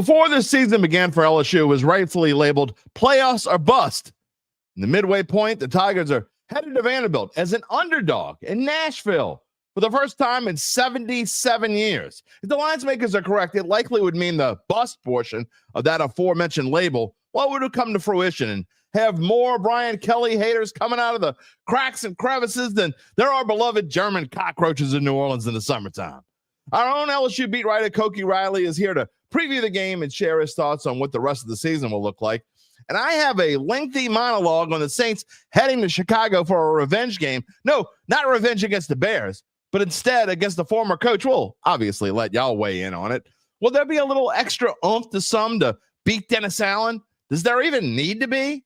Before this season began for LSU, it was rightfully labeled playoffs or bust. In the midway point, the Tigers are headed to Vanderbilt as an underdog in Nashville for the first time in 77 years. If the lines makers are correct, it likely would mean the bust portion of that aforementioned label, would have come to fruition and have more Brian Kelly haters coming out of the cracks and crevices than there are beloved German cockroaches in New Orleans in the summertime. Our own LSU beat writer Koki Riley is here to preview the game and share his thoughts on what the rest of the season will look like. And I have a lengthy monologue on the Saints heading to Chicago for a revenge game. No, not revenge against the Bears, but instead against the former coach. We'll obviously let y'all weigh in on it. Will there be a little extra oomph to some to beat Dennis Allen? Does there even need to be?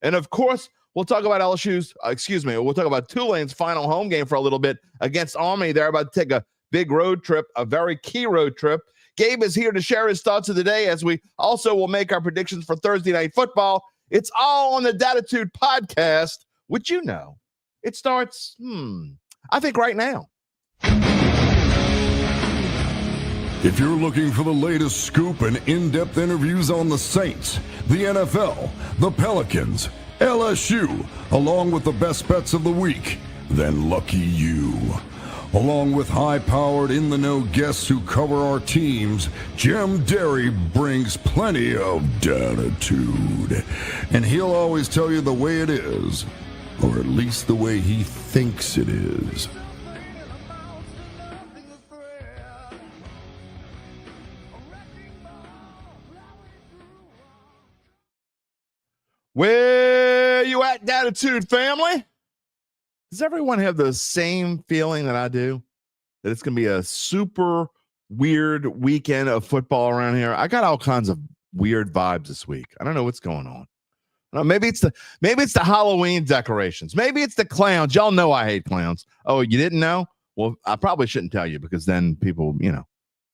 And of course, we'll talk about we'll talk about Tulane's final home game for a little bit against Army. They're about to take a big road trip, a very key road trip. Gabe is here to share his thoughts of the day as we also will make our predictions for Thursday Night Football. It's all on the Dattitude podcast, which it starts, I think right now. If you're looking for the latest scoop and in-depth interviews on the Saints, the NFL, the Pelicans, LSU, along with the best bets of the week, then lucky you. Along with high-powered, in-the-know guests who cover our teams, Jim Derry brings plenty of Dattitude. And he'll always tell you the way it is, or at least the way he thinks it is. Where you at, Dattitude family? Does everyone have the same feeling that I do? That it's going to be a super weird weekend of football around here? I got all kinds of weird vibes this week. I don't know what's going on. Maybe it's the Halloween decorations. Maybe it's the clowns. Y'all know I hate clowns. Oh, you didn't know? Well, I probably shouldn't tell you because then people,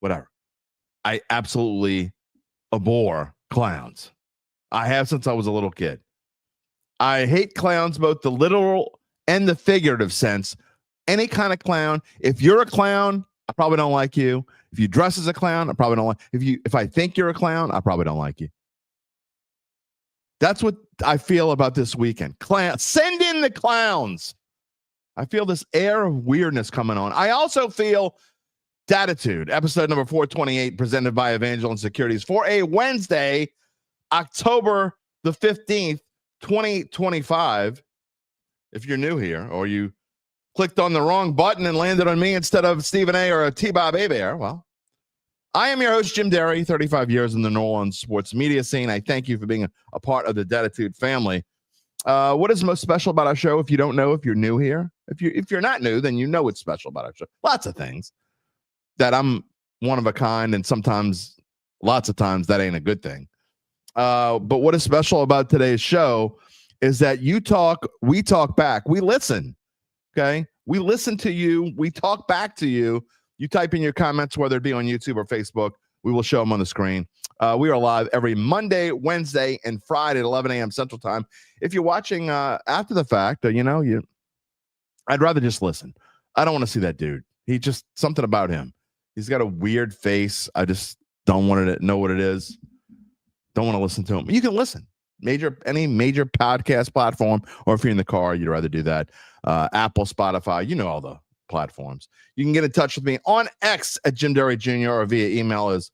whatever. I absolutely abhor clowns. I have since I was a little kid. I hate clowns, both the literal and the figurative sense. Any kind of clown. If you're a clown, I probably don't like you. If you dress as a clown, I probably don't like if I think you're a clown, I probably don't like you. That's what I feel about this weekend. Send in the clowns. I feel this air of weirdness coming on. I also feel Dattitude, episode number 428, presented by Evangeline Securities for a Wednesday, October the 15th, 2025. If you're new here or you clicked on the wrong button and landed on me instead of Stephen A. or T-Bob Abear, well, I am your host, Jim Derry, 35 years in the New Orleans sports media scene. I thank you for being a part of the Dattitude family. What is most special about our show? If you don't know, if you're new here, if you're not new, then you know what's special about our show. Lots of things. That I'm one of a kind, and sometimes, lots of times, that ain't a good thing. But what is special about today's show is that you talk, we talk back. We listen, okay? We listen to you. We talk back to you. You type in your comments, whether it be on YouTube or Facebook. We will show them on the screen. We are live every Monday, Wednesday, and Friday at 11 a.m. Central Time. If you're watching after the fact, I'd rather just listen. I don't want to see that dude. He just, something about him. He's got a weird face. I just don't want to know what it is. Don't want to listen to him. You can listen. Any major podcast platform, or if you're in the car, you'd rather do that. Apple, Spotify, all the platforms. You can get in touch with me on X at Jim Derry Jr. or via email, as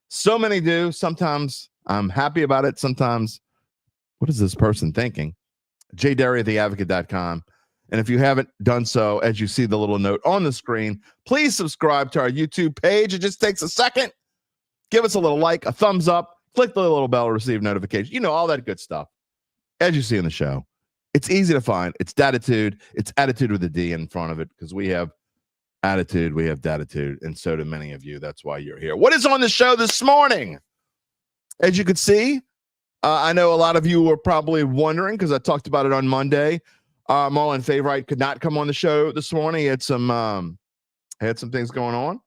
so many do. Sometimes I'm happy about it. Sometimes, what is this person thinking? jderry@theadvocate.com. And if you haven't done so, as you see the little note on the screen, please subscribe to our YouTube page. It just takes a second. Give us a little like, a thumbs up, click the little bell to receive notifications. All that good stuff. As you see in the show, it's easy to find. It's Dattitude. It's attitude with a D in front of it, because we have attitude, we have Dattitude, and so do many of you. That's why you're here. What is on the show this morning? As you can see, I know a lot of you were probably wondering, because I talked about it on Monday. Marlon Favorite could not come on the show this morning. He had some things going on.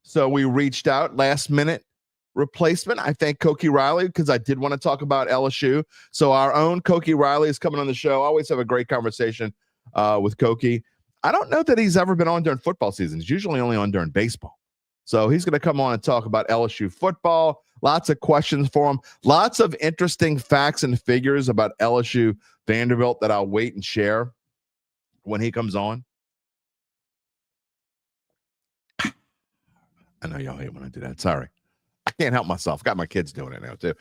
So we reached out, last minute replacement. I thank Koki Riley, because I did want to talk about LSU. So our own Koki Riley is coming on the show. I always have a great conversation with Koki. I don't know that he's ever been on during football season. He's usually only on during baseball. So he's going to come on and talk about LSU football. Lots of questions for him. Lots of interesting facts and figures about LSU Vanderbilt that I'll wait and share when he comes on. I know y'all hate when I do that. Sorry. I can't help myself. Got my kids doing it now, too.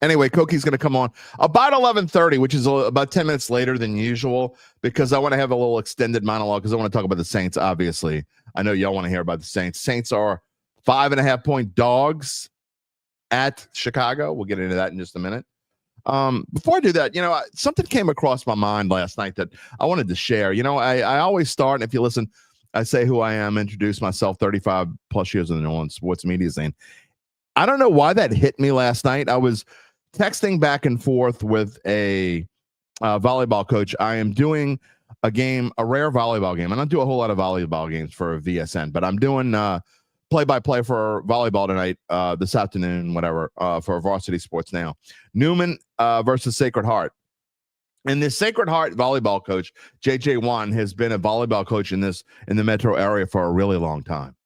Anyway, Koki's going to come on about 11:30, which is about 10 minutes later than usual, because I want to have a little extended monologue because I want to talk about the Saints, obviously. I know y'all want to hear about the Saints. Saints are 5.5-point dogs at Chicago. We'll get into that in just a minute. Before I do that, something came across my mind last night that I wanted to share. I always start, and if you listen, I say who I am, introduce myself, 35 plus years in the New Orleans sports media scene. I don't know why that hit me last night. I was texting back and forth with a volleyball coach. I am doing a rare volleyball game. I don't do a whole lot of volleyball games for VSN, but I'm doing play-by-play for volleyball tonight, this afternoon, whatever, for Varsity Sports Now. Newman versus Sacred Heart. And this Sacred Heart volleyball coach, JJ Wan, has been a volleyball coach in the metro area for a really long time.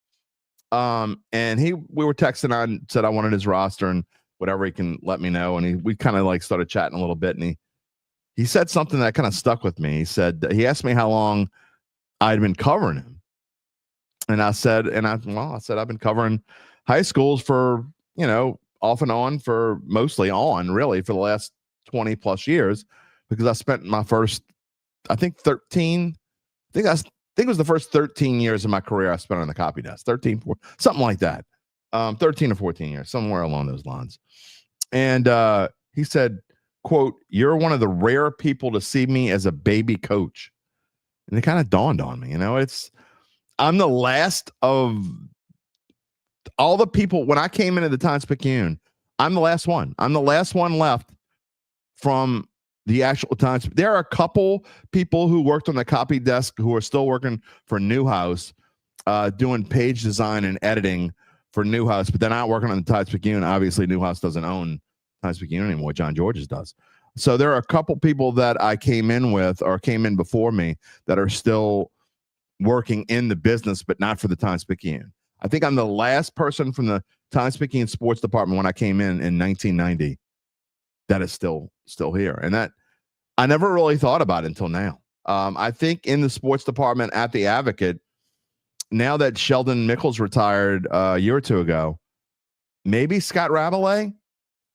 And we were texting on, said I wanted his roster and whatever, he can let me know. And we kind of started chatting a little bit, and he said something that kind of stuck with me. He asked me how long I'd been covering him. And I said, I've been covering high schools for, off and on for mostly on really for the last 20 plus years, because I spent my first, I think it was the first 13 years of my career I spent on the copy desk, 13, something like that. 13 or 14 years, somewhere along those lines. And he said, quote, "You're one of the rare people to see me as a baby coach." And it kind of dawned on me, I'm the last of all the people. When I came into the Times-Picayune, I'm the last one. I'm the last one left from the actual Times. There are a couple people who worked on the copy desk who are still working for Newhouse, doing page design and editing for Newhouse, but they're not working on the Times-Picayune. Obviously, Newhouse doesn't own Times-Picayune anymore. John George's does. So there are a couple people that I came in with or came in before me that are still working in the business, but not for the Times-Picayune. I think I'm the last person from the Times-Picayune sports department when I came in 1990 that is still here. And that I never really thought about it until now. I think in the sports department at the Advocate, now that Sheldon Mickles retired a year or two ago, maybe Scott Rabelais.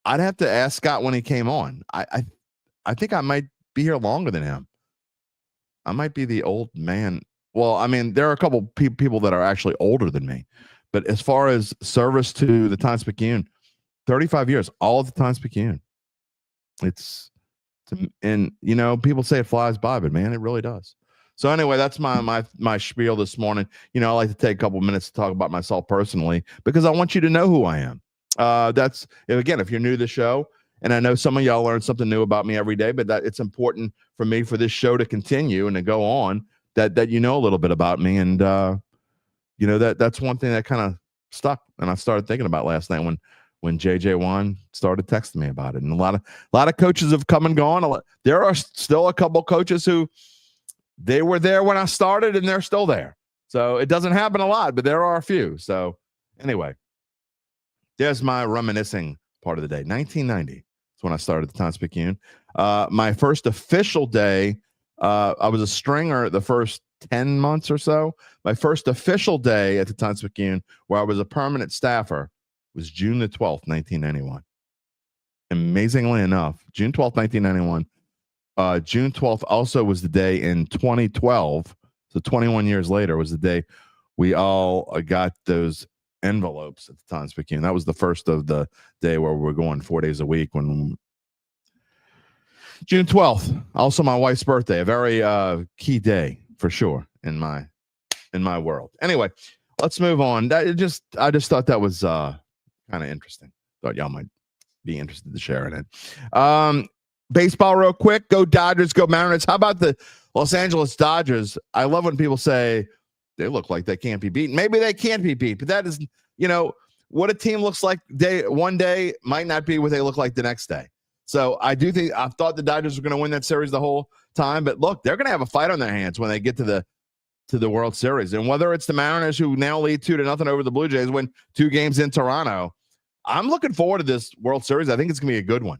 I'd have to ask Scott when he came on. I think I might be here longer than him. I might be the old man. Well, I mean, there are a couple people that are actually older than me, but as far as service to the Times-Picayune, 35 years, all of the Times-Picayune. And people say it flies by, but man, it really does. So anyway, that's my spiel this morning. I like to take a couple minutes to talk about myself personally because I want you to know who I am. That's, again, if you're new to the show, and I know some of y'all learn something new about me every day, but that it's important for me for this show to continue and to go on that you know a little bit about me. And that's one thing that kind of stuck, and I started thinking about last night when JJ Wan started texting me about it. And a lot of coaches have come and gone. There are still a couple coaches who they were there when I started and they're still there. So it doesn't happen a lot, but there are a few. So anyway, there's my reminiscing part of the day. 1990 is when I started the Times-Picayune. My first official day, I was a stringer the first 10 months or so. My first official day at the Times-Picayune, where I was a permanent staffer, was June the 12th, 1991. Amazingly enough, June 12th, 1991. June 12th also was the day in 2012. So 21 years later was the day we all got those envelopes at the Times-Picayune. That was the first of the day where we're going 4 days a week. When June 12th, also my wife's birthday, a very key day for sure in my world. Anyway, let's move on. I just thought that was kind of interesting. Thought y'all might be interested to share in it. Baseball real quick. Go Dodgers, go Mariners. How about the Los Angeles Dodgers? I love when people say they look like they can't be beaten. Maybe they can't be beat, but that is, what a team looks like one day might not be what they look like the next day. So I thought the Dodgers were going to win that series the whole time, but look, they're going to have a fight on their hands when they get to to the World Series. And whether it's the Mariners, who now lead 2-0 over the Blue Jays, win 2 games in Toronto, I'm looking forward to this World Series. I think it's going to be a good one.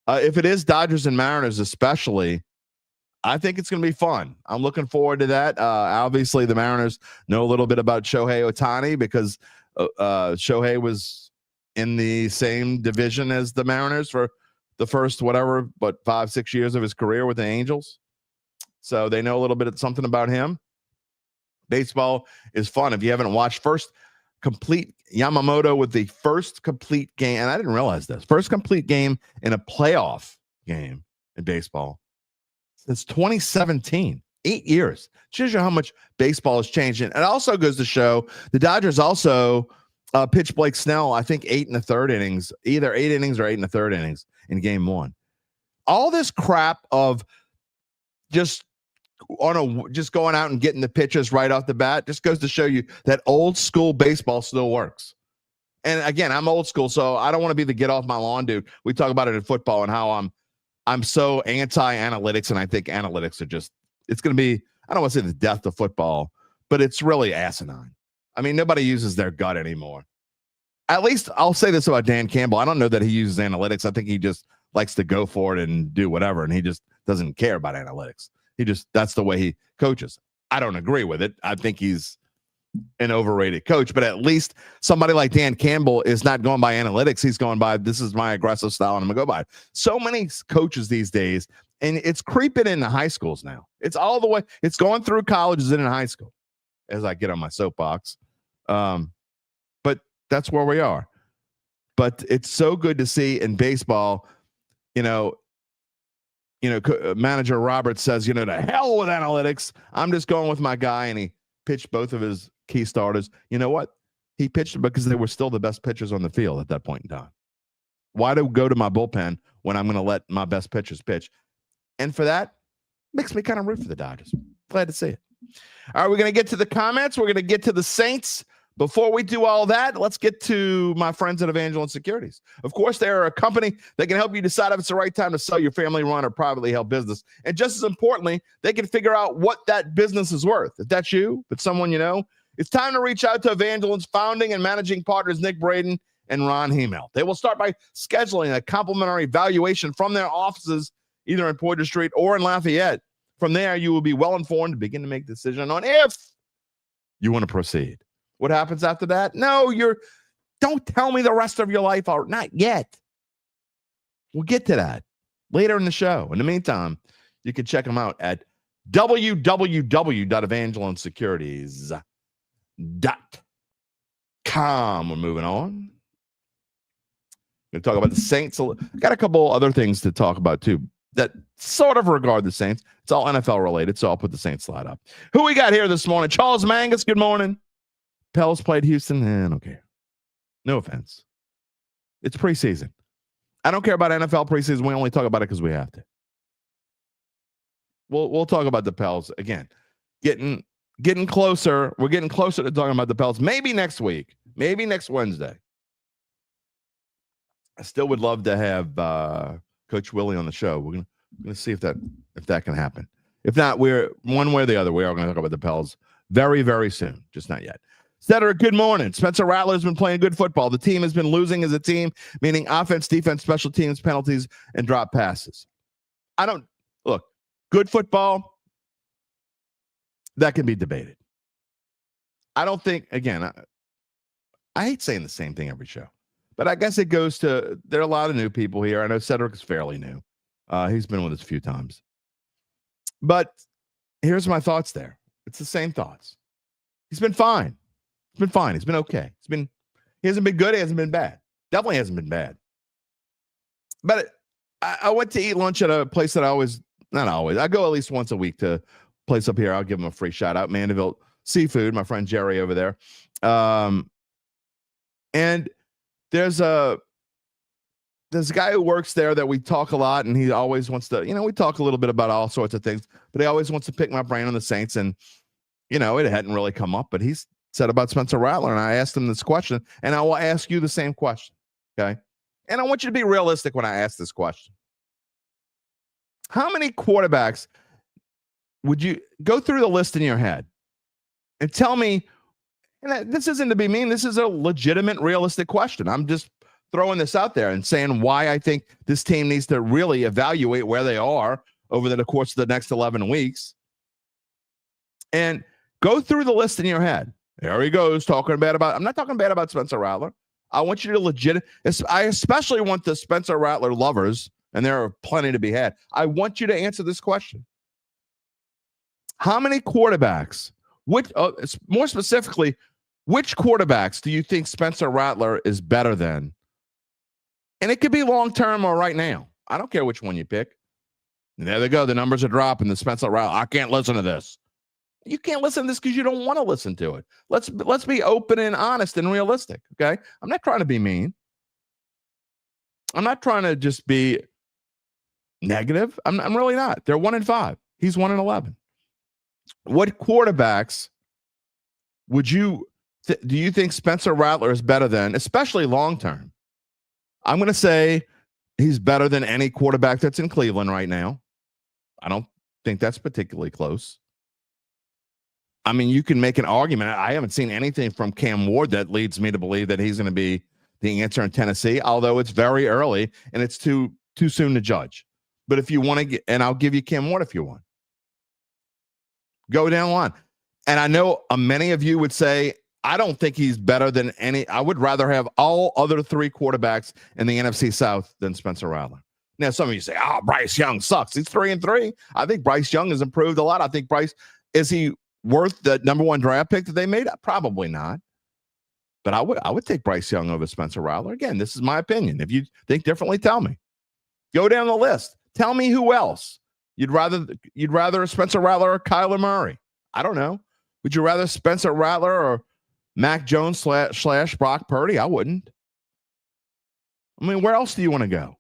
If it is Dodgers and Mariners especially, I think it's going to be fun. I'm looking forward to that. Obviously, the Mariners know a little bit about Shohei Ohtani because Shohei was in the same division as the Mariners for the first 5-6 years of his career with the Angels. So they know a little bit of something about him. Baseball is fun. If you haven't watched Yamamoto with the first complete game, and I didn't realize this, first complete game in a playoff game in baseball since 2017, 8 years. Shows you how much baseball has changed. And it also goes to show the Dodgers also pitched Blake Snell, I think 8 1/3 innings, either 8 innings or 8 1/3 innings in game 1. All this crap of just going out and getting the pitches right off the bat just goes to show you that old school baseball still works. And again, I'm old school, so I don't want to be the get off my lawn dude. We talk about it in football and how I'm so anti-analytics, and I think analytics are it's going to be, I don't want to say the death of football, but it's really asinine. I mean, nobody uses their gut anymore. At least I'll say this about Dan Campbell. I don't know that he uses analytics. I think he just likes to go for it and do whatever, and he just doesn't care about analytics. That's the way he coaches. I don't agree with it. I think he's an overrated coach, but at least somebody like Dan Campbell is not going by analytics. He's going by, this is my aggressive style, and I'm going to go by it. So many coaches these days, and it's creeping into high schools now. It's all the way. It's going through colleges and in high school as I get on my soapbox. But that's where we are. But it's so good to see in baseball, manager Roberts says, to hell with analytics. I'm just going with my guy. And he pitched both of his key starters. You know what? He pitched because they were still the best pitchers on the field at that point in time. Why do go to my bullpen when I'm going to let my best pitchers pitch? And for that, makes me kind of root for the Dodgers. Glad to see it. All right, we're going to get to the comments. We're going to get to the Saints. Before we do all that, let's get to my friends at Evangeline Securities. Of course, they're a company that can help you decide if it's the right time to sell your family-run or privately held business. And just as importantly, they can figure out what that business is worth. If that's you, if it's someone you know, it's time to reach out to Evangeline's founding and managing partners, Nick Braden and Ron Hemel. They will start by scheduling a complimentary valuation from their offices, either in Poydras Street or in Lafayette. From there, you will be well-informed to begin to make a decision on if you want to proceed. What happens after that? No, don't tell me the rest of your life. Not yet. We'll get to that later in the show. In the meantime, you can check them out at www.evangelinesecurities.com. We're moving on. We're going to talk about the Saints. Got a couple other things to talk about, too, that sort of regard the Saints. It's all NFL related, so I'll put the Saints slide up. Who we got here this morning? Charles Mangus, good morning. Pels played Houston. I don't care. No offense. It's preseason. I don't care about NFL preseason. We only talk about it because we have to. We'll talk about the Pels again. Getting closer. We're getting closer to talking about the Pels. Maybe next week. Maybe next Wednesday. I still would love to have Coach Willie on the show. We're gonna see if that can happen. If not, we're one way or the other. We are going to talk about the Pels very, very soon. Just not yet. Setter, good morning. Spencer Rattler has been playing good football. The team has been losing as a team, meaning offense, defense, special teams, penalties, and drop passes. Good football, that can be debated. I don't think, again, I hate saying the same thing every show, but I guess it goes to, there are a lot of new people here. I know Cedric is fairly new. He's been with us a few times. But here's my thoughts there. It's the same thoughts. He's been fine. He's been fine. He's been okay. He hasn't been good. He hasn't been bad. Definitely hasn't been bad. But I went to eat lunch at a place that not always. I go at least once a week to a place up here. I'll give him a free shout out. Vanderbilt Seafood, my friend Jerry over there. And there's a guy who works there that we talk a lot, and he always wants to, we talk a little bit about all sorts of things, but he always wants to pick my brain on the Saints. And, it hadn't really come up, but he's said about Spencer Rattler, and I asked him this question, and I will ask you the same question, okay? And I want you to be realistic when I ask this question. How many quarterbacks would you go through the list in your head? and tell me, and this isn't to be mean, this is a legitimate, realistic question. I'm just throwing this out there and saying why I think this team needs to really evaluate where they are over the course of the next 11 weeks. And go through the list in your head. There he goes, talking bad about, I'm not talking bad about Spencer Rattler. I want you to I especially want the Spencer Rattler lovers, and there are plenty to be had. I want you to answer this question. How many quarterbacks, more specifically, which quarterbacks do you think Spencer Rattler is better than? And it could be long-term or right now. I don't care which one you pick. And there they go. The numbers are dropping. The Spencer Rattler, I can't listen to this. You can't listen to this because you don't want to listen to it. Let's be open and honest and realistic, okay? I'm not trying to be mean. I'm not trying to just be negative. I'm really not. They're 1-5. He's 1-11. What quarterbacks would you do you think Spencer Rattler is better than, especially long term? I'm going to say he's better than any quarterback that's in Cleveland right now. I don't think that's particularly close. I mean, you can make an argument. I haven't seen anything from Cam Ward that leads me to believe that he's going to be the answer in Tennessee, although it's very early and it's too soon to judge. But if you want to get, and I'll give you Cam Ward if you want. Go down the line. And I know many of you would say, I don't think he's better than any. I would rather have all other three quarterbacks in the NFC South than Spencer Rattler. Now, some of you say, Bryce Young sucks. He's 3-3. I think Bryce Young has improved a lot. I think is he worth the number one draft pick that they made? Probably not. But I would take Bryce Young over Spencer Rattler. Again, this is my opinion. If you think differently, tell me. Go down the list. Tell me who else. You'd rather Spencer Rattler or Kyler Murray. I don't know. Would you rather Spencer Rattler or Mac Jones / Brock Purdy? I wouldn't. I mean, where else do you want to go?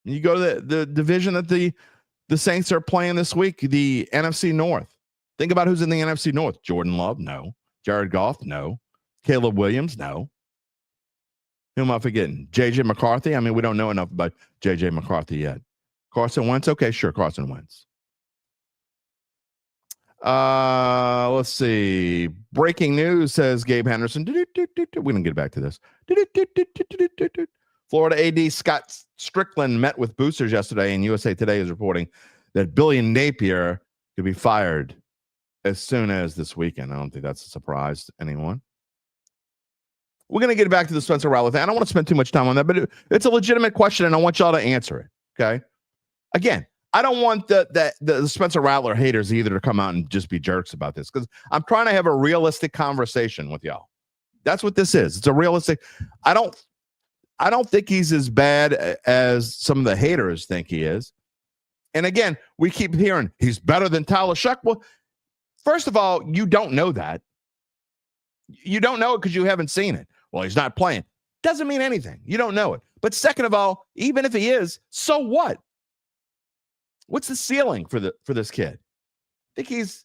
You go to the division that the Saints are playing this week, the NFC North. Think about who's in the NFC North. Jordan Love? No. Jared Goff? No. Caleb Williams? No. Who am I forgetting? J.J. McCarthy? I mean, we don't know enough about J.J. McCarthy yet. Carson Wentz? Okay, sure, Carson Wentz. Let's see. Breaking news, says Gabe Henderson. We're going to get back to this. Florida AD Scott Strickland met with boosters yesterday, and USA Today is reporting that Billy Napier could be fired as soon as this weekend. I don't think that's a surprise to anyone. We're going to get back to the Spencer Rattler thing. I don't want to spend too much time on that, but it's a legitimate question, and I want y'all to answer it, okay? Again, I don't want the Spencer Rattler haters either to come out and just be jerks about this, because I'm trying to have a realistic conversation with y'all. That's what this is. It's a realistic. I don't think he's as bad as some of the haters think he is. And again, we keep hearing he's better than Tyler Shough. Well, first of all, you don't know that. You don't know it because you haven't seen it. Well, he's not playing. Doesn't mean anything. You don't know it. But second of all, even if he is, so what? What's the ceiling for this kid? I think he's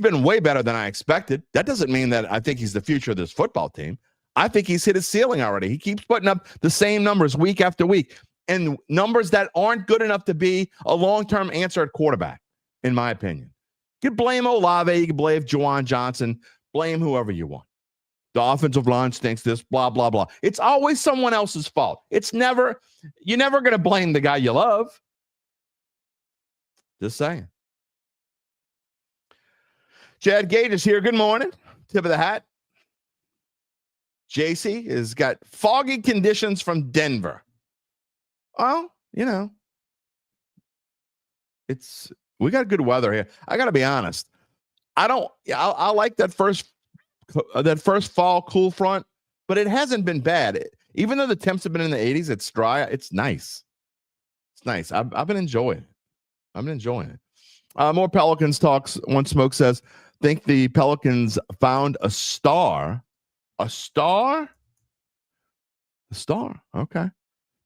been way better than I expected. That doesn't mean that I think he's the future of this football team. I think he's hit his ceiling already. He keeps putting up the same numbers week after week, and numbers that aren't good enough to be a long-term answer at quarterback, in my opinion. You can blame Olave, you can blame Juwan Johnson, blame whoever you want. The offensive line stinks, this, blah, blah, blah. It's always someone else's fault. You're never going to blame the guy you love. Just saying. Chad Gage is here. Good morning. Tip of the hat. JC has got foggy conditions from Denver. Well, we got good weather here. I got to be honest. I like that first fall cool front, but it hasn't been bad. Even though the temps have been in the 80s, it's dry. It's nice. It's nice. I've been enjoying it. More Pelicans talks. One Smoke says, think the Pelicans found a star. A star? A star. Okay.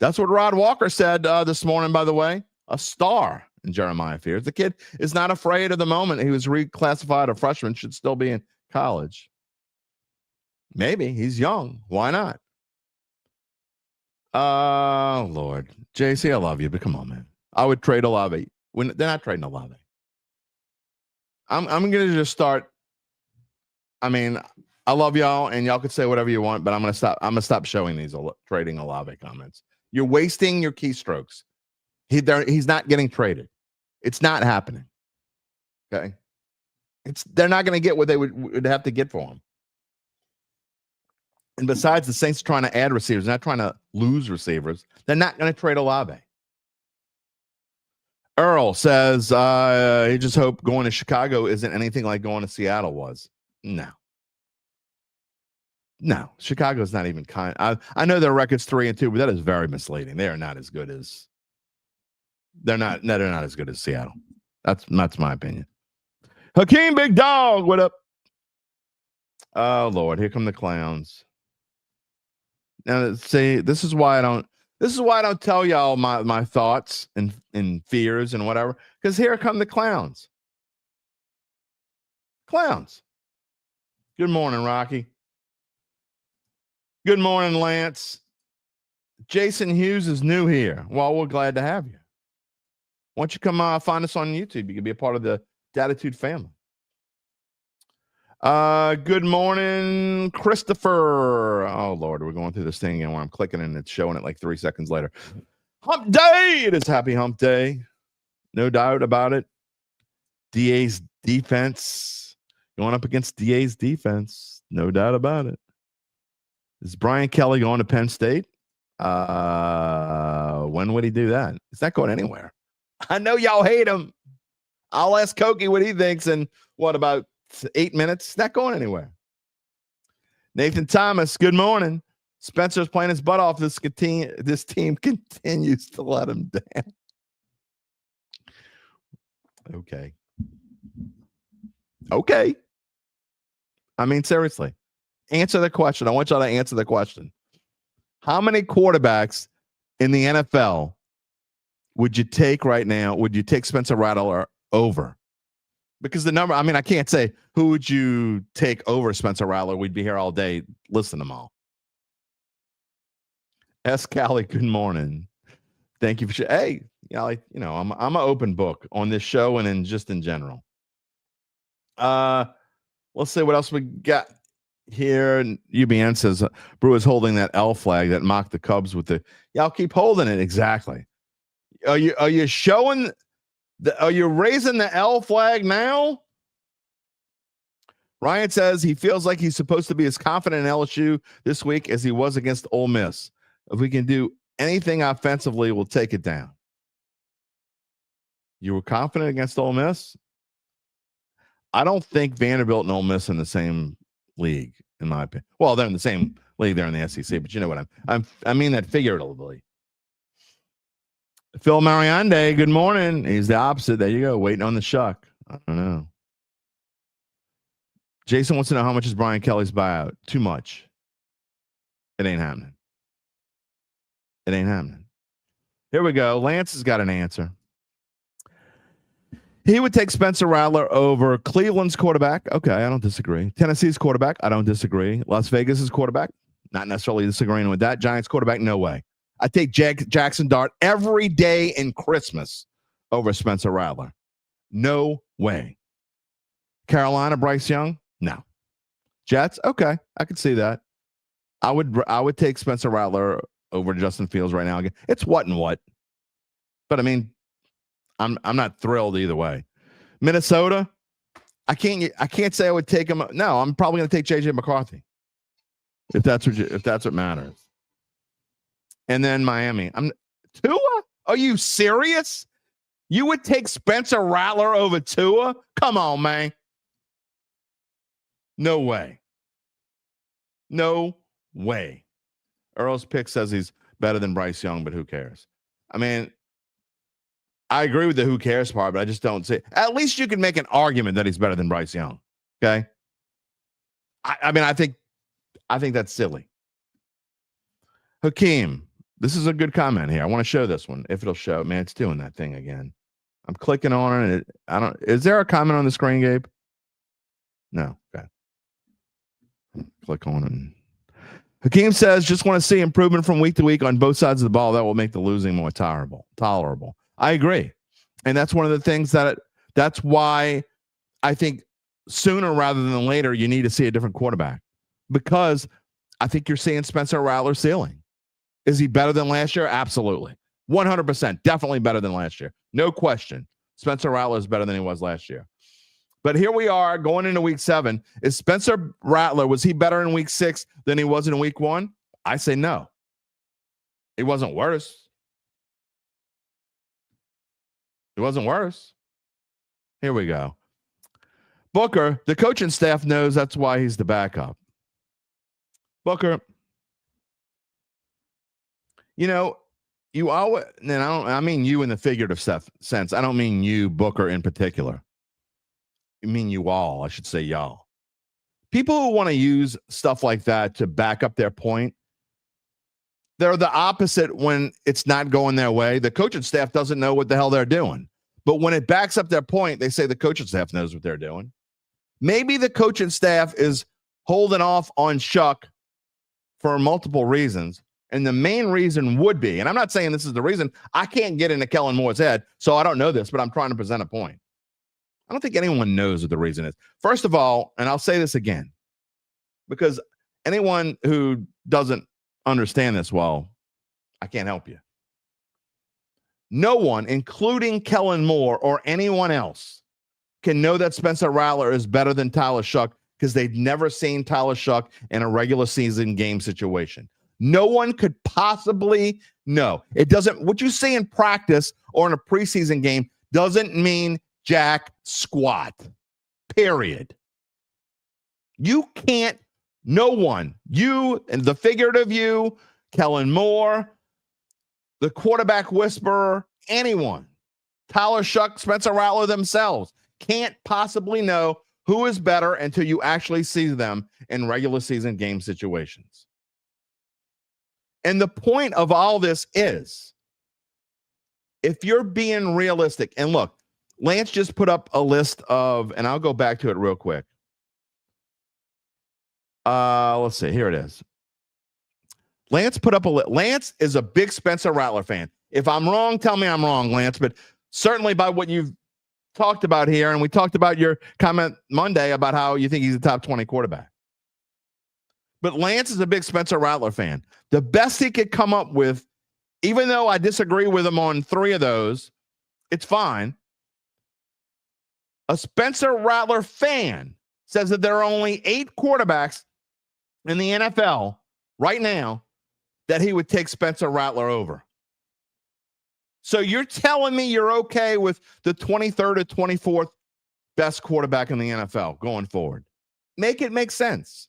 That's what Rod Walker said this morning, by the way. A star in Jeremiah Fears. The kid is not afraid of the moment. He was reclassified a freshman, should still be in college. Maybe. He's young. Why not? Oh, Lord. JC, I love you, but come on, man. I would trade Olave. They're not trading Olave. I'm going to just start I mean, I love y'all, and y'all could say whatever you want, but I'm gonna stop. I'm gonna stop showing these trading Olave comments. You're wasting your keystrokes. He's not getting traded. It's not happening. Okay, they're not going to get what they would have to get for him. And besides, the Saints are trying to add receivers, not trying to lose receivers. They're not going to trade Olave. Earl says he just hoped going to Chicago isn't anything like going to Seattle was. No, Chicago's not even kind. I know their record's 3-2, but that is very misleading. They are not as good as they're not as good as Seattle. That's my opinion. Hakeem Big Dog, what up? Oh Lord, here come the clowns. Now see, this is why I don't tell y'all my thoughts and fears and whatever, because here come the clowns. Clowns. Good morning, Rocky. Good morning, Lance. Jason Hughes is new here. Well, we're glad to have you. Why don't you come find us on YouTube? You can be a part of the Dattitude family. Good morning, Christopher. Oh, Lord, we're going through this thing again where I'm clicking and it's showing it like 3 seconds later. Hump day! It is happy hump day. No doubt about it. DA's defense. Going up against DA's defense. No doubt about it. Is Brian Kelly going to Penn State? When would he do that? He's not going anywhere. I know y'all hate him. I'll ask Koki what he thinks in, about 8 minutes? Not going anywhere. Nathan Thomas, good morning. Spencer's playing his butt off. This team continues to let him down. Okay. I mean, seriously. Answer the question. I want y'all to answer the question. How many quarterbacks in the NFL would you take right now? Would you take Spencer Rattler over? Because the number, I mean, I can't say who would you take over Spencer Rattler. We'd be here all day. Listen to them all. S. Callie, good morning. Thank you for hey, I'm an open book on this show and in general. Let's see what else we got here. UBN says Brew is holding that L flag that mocked the Cubs with the. Y'all keep holding it exactly. Are you showing? Are you raising the L flag now? Ryan says he feels like he's supposed to be as confident in LSU this week as he was against Ole Miss. If we can do anything offensively, we'll take it down. You were confident against Ole Miss? I don't think Vanderbilt and Ole Miss in the same league, in my opinion. Well, they're in the same league. They're in the SEC, but you know what I mean that figuratively. Phil Mariande, good morning. He's the opposite. There you go, waiting on the shuck. I don't know. Jason wants to know how much is Brian Kelly's buyout. Too much. It ain't happening. Here we go. Lance has got an answer. He would take Spencer Rattler over Cleveland's quarterback. Okay, I don't disagree. Tennessee's quarterback. I don't disagree. Las Vegas's quarterback. Not necessarily disagreeing with that. Giants quarterback. No way. I take Jackson Dart every day in Christmas over Spencer Rattler. No way. Carolina, Bryce Young? No. Jets? Okay, I could see that. I would take Spencer Rattler over Justin Fields right now. Again, it's what and what. But I mean, I'm not thrilled either way. Minnesota, I can't say I would take him. No, I'm probably going to take JJ McCarthy. If that's what matters. And then Miami. Tua? Are you serious? You would take Spencer Rattler over Tua? Come on, man. No way. No way. Earl's pick says he's better than Bryce Young, but who cares? I mean, I agree with the who cares part, but I just don't see. At least you can make an argument that he's better than Bryce Young. Okay. I think that's silly. Hakeem, this is a good comment here. I want to show this one. If it'll show, man, it's doing that thing again. I'm clicking on it. Is there a comment on the screen, Gabe? No. Okay. Click on it. Hakeem says, just want to see improvement from week to week on both sides of the ball. That will make the losing more tolerable. I agree. And that's one of the things that's why I think sooner rather than later, you need to see a different quarterback, because I think you're seeing Spencer Rattler ceiling. Is he better than last year? Absolutely. 100%. Definitely better than last year. No question. Spencer Rattler is better than he was last year. But here we are going into week 7. Is Spencer Rattler, was he better in week 6 than he was in week 1? I say no. It wasn't worse. It wasn't worse. Here we go. Booker, the coaching staff knows that's why he's the backup. Booker, you always, and I mean you in the figurative sense. I don't mean you, Booker, in particular. I mean you all. I should say y'all. People who want to use stuff like that to back up their point, they're the opposite when it's not going their way. The coaching staff doesn't know what the hell they're doing. But when it backs up their point, they say the coaching staff knows what they're doing. Maybe the coaching staff is holding off on Shough for multiple reasons. And the main reason would be, and I'm not saying this is the reason, I can't get into Kellen Moore's head, so I don't know this, but I'm trying to present a point. I don't think anyone knows what the reason is. First of all, and I'll say this again, because anyone who doesn't understand this, well, I can't help you. No one, including Kellen Moore or anyone else, can know that Spencer Rattler is better than Tyler Shough because they've never seen Tyler Shough in a regular season game situation. No one could possibly know. It doesn't, what you see in practice or in a preseason game doesn't mean jack squat, period. You can't, no one, you and the figurative you, Kellen Moore, the quarterback whisperer, anyone, Tyler Shough, Spencer Rattler themselves can't possibly know who is better until you actually see them in regular season game situations. And the point of all this is, if you're being realistic, and look, Lance just put up a list of, and I'll go back to it real quick. Let's see, here it is. Lance put up a list. Lance is a big Spencer Rattler fan. If I'm wrong, tell me I'm wrong, Lance, but certainly by what you've talked about here, and we talked about your comment Monday about how you think he's a top 20 quarterback. But Lance is a big Spencer Rattler fan. The best he could come up with, even though I disagree with him on 3 of those, it's fine. A Spencer Rattler fan says that there are only 8 quarterbacks in the NFL right now that he would take Spencer Rattler over. So you're telling me you're okay with the 23rd or 24th best quarterback in the NFL going forward? Make it make sense.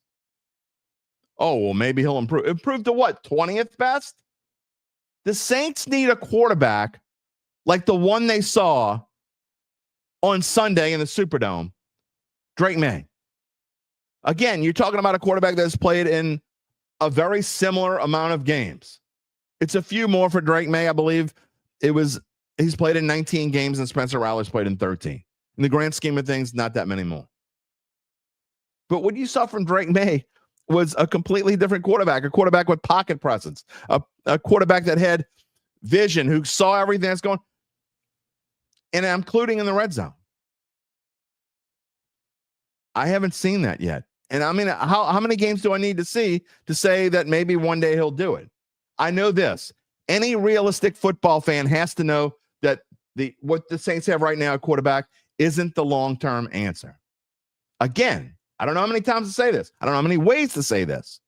Oh, well, maybe he'll improve. Improve to what? 20th best? The Saints need a quarterback like the one they saw on Sunday in the Superdome, Drake May. Again, you're talking about a quarterback that's played in a very similar amount of games. It's a few more for Drake May. I believe he's played in 19 games and Spencer Rattler's played in 13. In the grand scheme of things, not that many more. But what you saw from Drake May was a completely different quarterback, a quarterback with pocket presence, a quarterback that had vision, who saw everything that's going, and including in the red zone. I haven't seen that yet. And I mean, how many games do I need to see to say that maybe one day he'll do it? I know this. Any realistic football fan has to know that what the Saints have right now at quarterback isn't the long-term answer. Again, I don't know how many times to say this. I don't know how many ways to say this.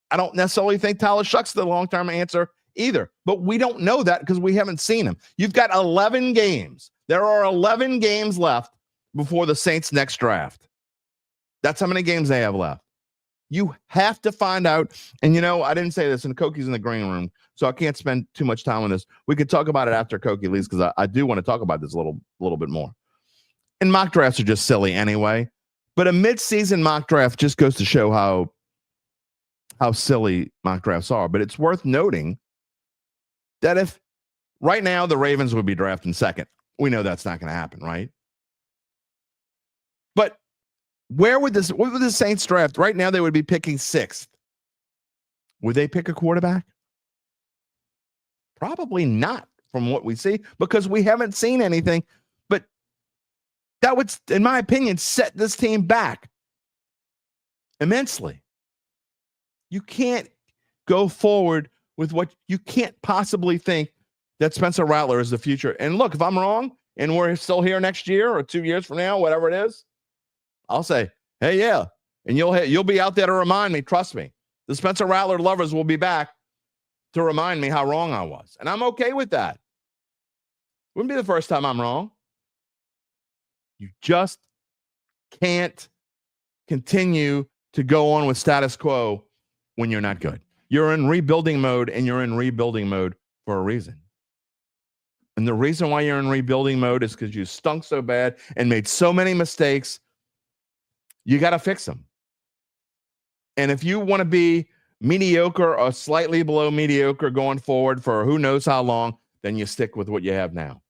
I don't necessarily think Tyler Shough's the long-term answer either, but we don't know that because we haven't seen him. You've got 11 games. There are 11 games left before the Saints' next draft. That's how many games they have left. You have to find out, and I didn't say this, and Koki's in the green room, so I can't spend too much time on this. We could talk about it after Koki leaves because I do want to talk about this a little bit more. And mock drafts are just silly anyway, but a mid-season mock draft just goes to show how silly mock drafts are. But it's worth noting that if right now the Ravens would be drafting second, we know that's not going to happen, right? But what would the Saints draft? Right now they would be picking 6th. Would they pick a quarterback? Probably not from what we see because we haven't seen anything. But That would, in my opinion, set this team back immensely. You can't go forward with what you can't possibly think that Spencer Rattler is the future. And look, if I'm wrong and we're still here next year or 2 years from now, whatever it is, I'll say, hey, yeah. And you'll be out there to remind me. Trust me. The Spencer Rattler lovers will be back to remind me how wrong I was. And I'm okay with that. Wouldn't be the first time I'm wrong. You just can't continue to go on with status quo when you're not good. You're in rebuilding mode, and you're in rebuilding mode for a reason. And the reason why you're in rebuilding mode is because you stunk so bad and made so many mistakes. You got to fix them. And if you want to be mediocre or slightly below mediocre going forward for who knows how long, then you stick with what you have now.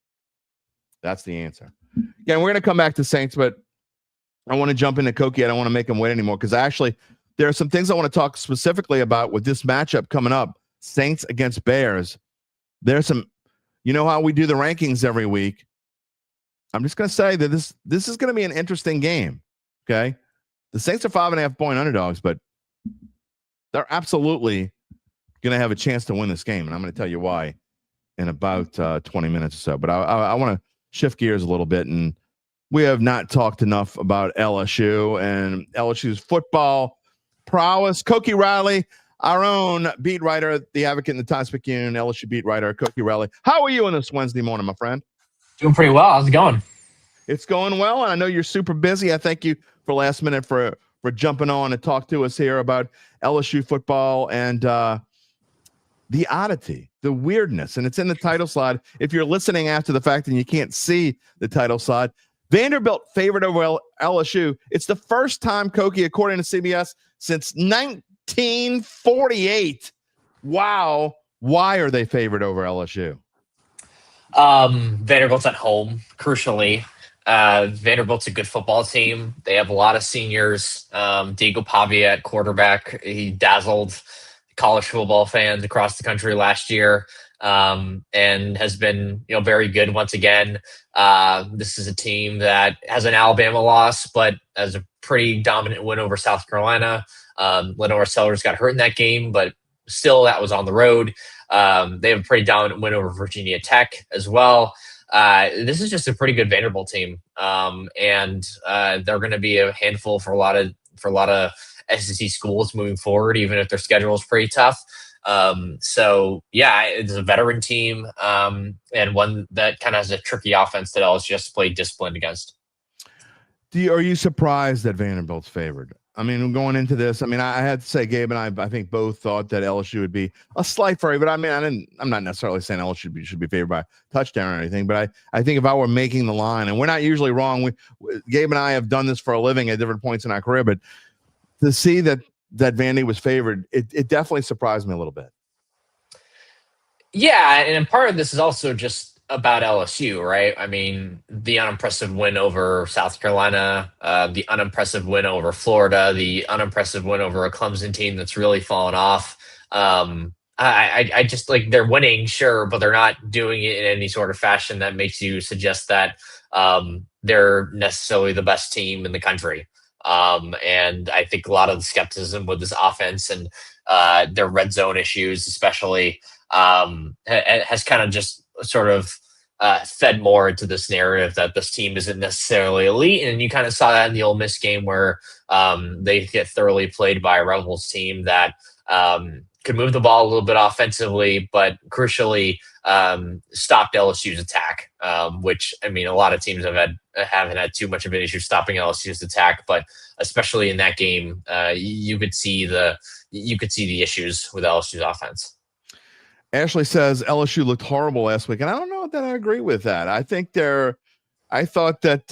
That's the answer. Again, we're going to come back to Saints, but I want to jump into Koki. I don't want to make him wait anymore because actually there are some things I want to talk specifically about with this matchup coming up, Saints against Bears. There's some, you know how we do the rankings every week. I'm just going to say that this is going to be an interesting game, okay? The Saints are 5.5-point underdogs, but they're absolutely going to have a chance to win this game, and I'm going to tell you why in about 20 minutes or so. But I want to shift gears a little bit, and we have not talked enough about LSU and LSU's football prowess. Koki Riley, our own beat writer, the Advocate in the Times-Picayune, LSU beat writer, Koki Riley. How are you on this Wednesday morning, my friend? Doing pretty well. How's it going? It's going well, and I know you're super busy. I thank you for last minute for jumping on and talk to us here about LSU football and the oddity, the weirdness, and it's in the title slide. If you're listening after the fact and you can't see the title slide, Vanderbilt favored over LSU. It's the first time, Koki, according to CBS, since 1948. Wow. Why are they favored over LSU? Vanderbilt's at home, crucially. Vanderbilt's a good football team. They have a lot of seniors. Diego Pavia at quarterback. He dazzled college football fans across the country last year, and has been, very good once again. This is a team that has an Alabama loss, but has a pretty dominant win over South Carolina. Lenore Sellers got hurt in that game, but still that was on the road. They have a pretty dominant win over Virginia Tech as well. This is just a pretty good Vanderbilt team, and they're going to be a handful for a lot of SEC schools moving forward, even if their schedule is pretty tough. So yeah, it's a veteran team, and one that kind of has a tricky offense that LSU has to play disciplined against. Are you surprised that Vanderbilt's favored? I mean, going into this, I had to say, Gabe and I think both thought that LSU would be a slight favorite. I'm not necessarily saying LSU should be favored by a touchdown or anything, but I think if I were making the line, and we're not usually wrong, Gabe and I have done this for a living at different points in our career, but to see that Vandy was favored, it definitely surprised me a little bit. Yeah, and part of this is also just about LSU, right? I mean, the unimpressive win over South Carolina, the unimpressive win over Florida, the unimpressive win over a Clemson team that's really fallen off. I just like, they're winning, sure, but they're not doing it in any sort of fashion that makes you suggest that they're necessarily the best team in the country. And I think a lot of the skepticism with this offense and their red zone issues, especially, has kind of just sort of fed more into this narrative that this team isn't necessarily elite. And you kind of saw that in the Ole Miss game where they get thoroughly played by a Rebels team that could move the ball a little bit offensively, but crucially stopped LSU's attack, which, I mean, a lot of teams haven't had too much of an issue stopping LSU's attack, but especially in that game, you could see the issues with LSU's offense. Ashley says LSU looked horrible last week, and I don't know that I agree with that. I thought that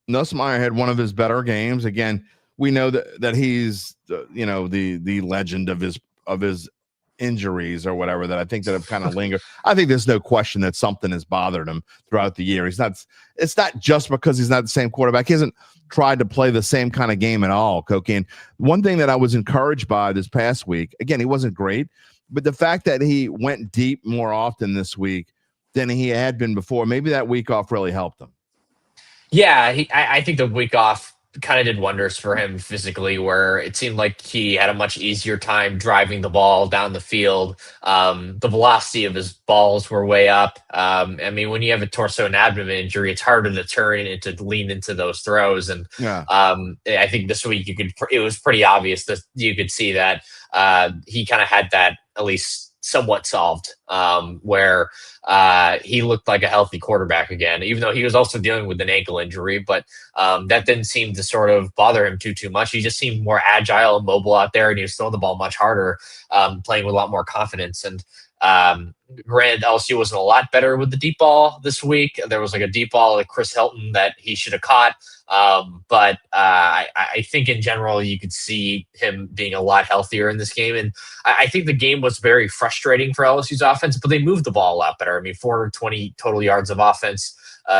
Nussmeier had one of his better games. Again, we know that he's the legend of his injuries or whatever that I think that have kind of lingered. I think there's no question that something has bothered him throughout the year. It's not just because he's not the same quarterback. He hasn't tried to play the same kind of game at all, Koki. And one thing that I was encouraged by this past week, again, he wasn't great, but the fact that he went deep more often this week than he had been before, maybe that week off really helped him. Yeah, I think the week off kind of did wonders for him physically, where it seemed like he had a much easier time driving the ball down the field. The velocity of his balls were way up. I mean, when you have a torso and abdomen injury, it's harder to turn and to lean into those throws. And Yeah. I think this week it was pretty obvious that you could see that he kind of had that at least somewhat solved, where he looked like a healthy quarterback again, even though he was also dealing with an ankle injury. But that didn't seem to sort of bother him too much. He just seemed more agile and mobile out there, and he was throwing the ball much harder, playing with a lot more confidence. And granted, LSU wasn't a lot better with the deep ball this week. There was like a deep ball like Chris Hilton that he should have caught. But I think in general, you could see him being a lot healthier in this game. And I think the game was very frustrating for LSU's offense, but they moved the ball a lot better. I mean, 420 total yards of offense.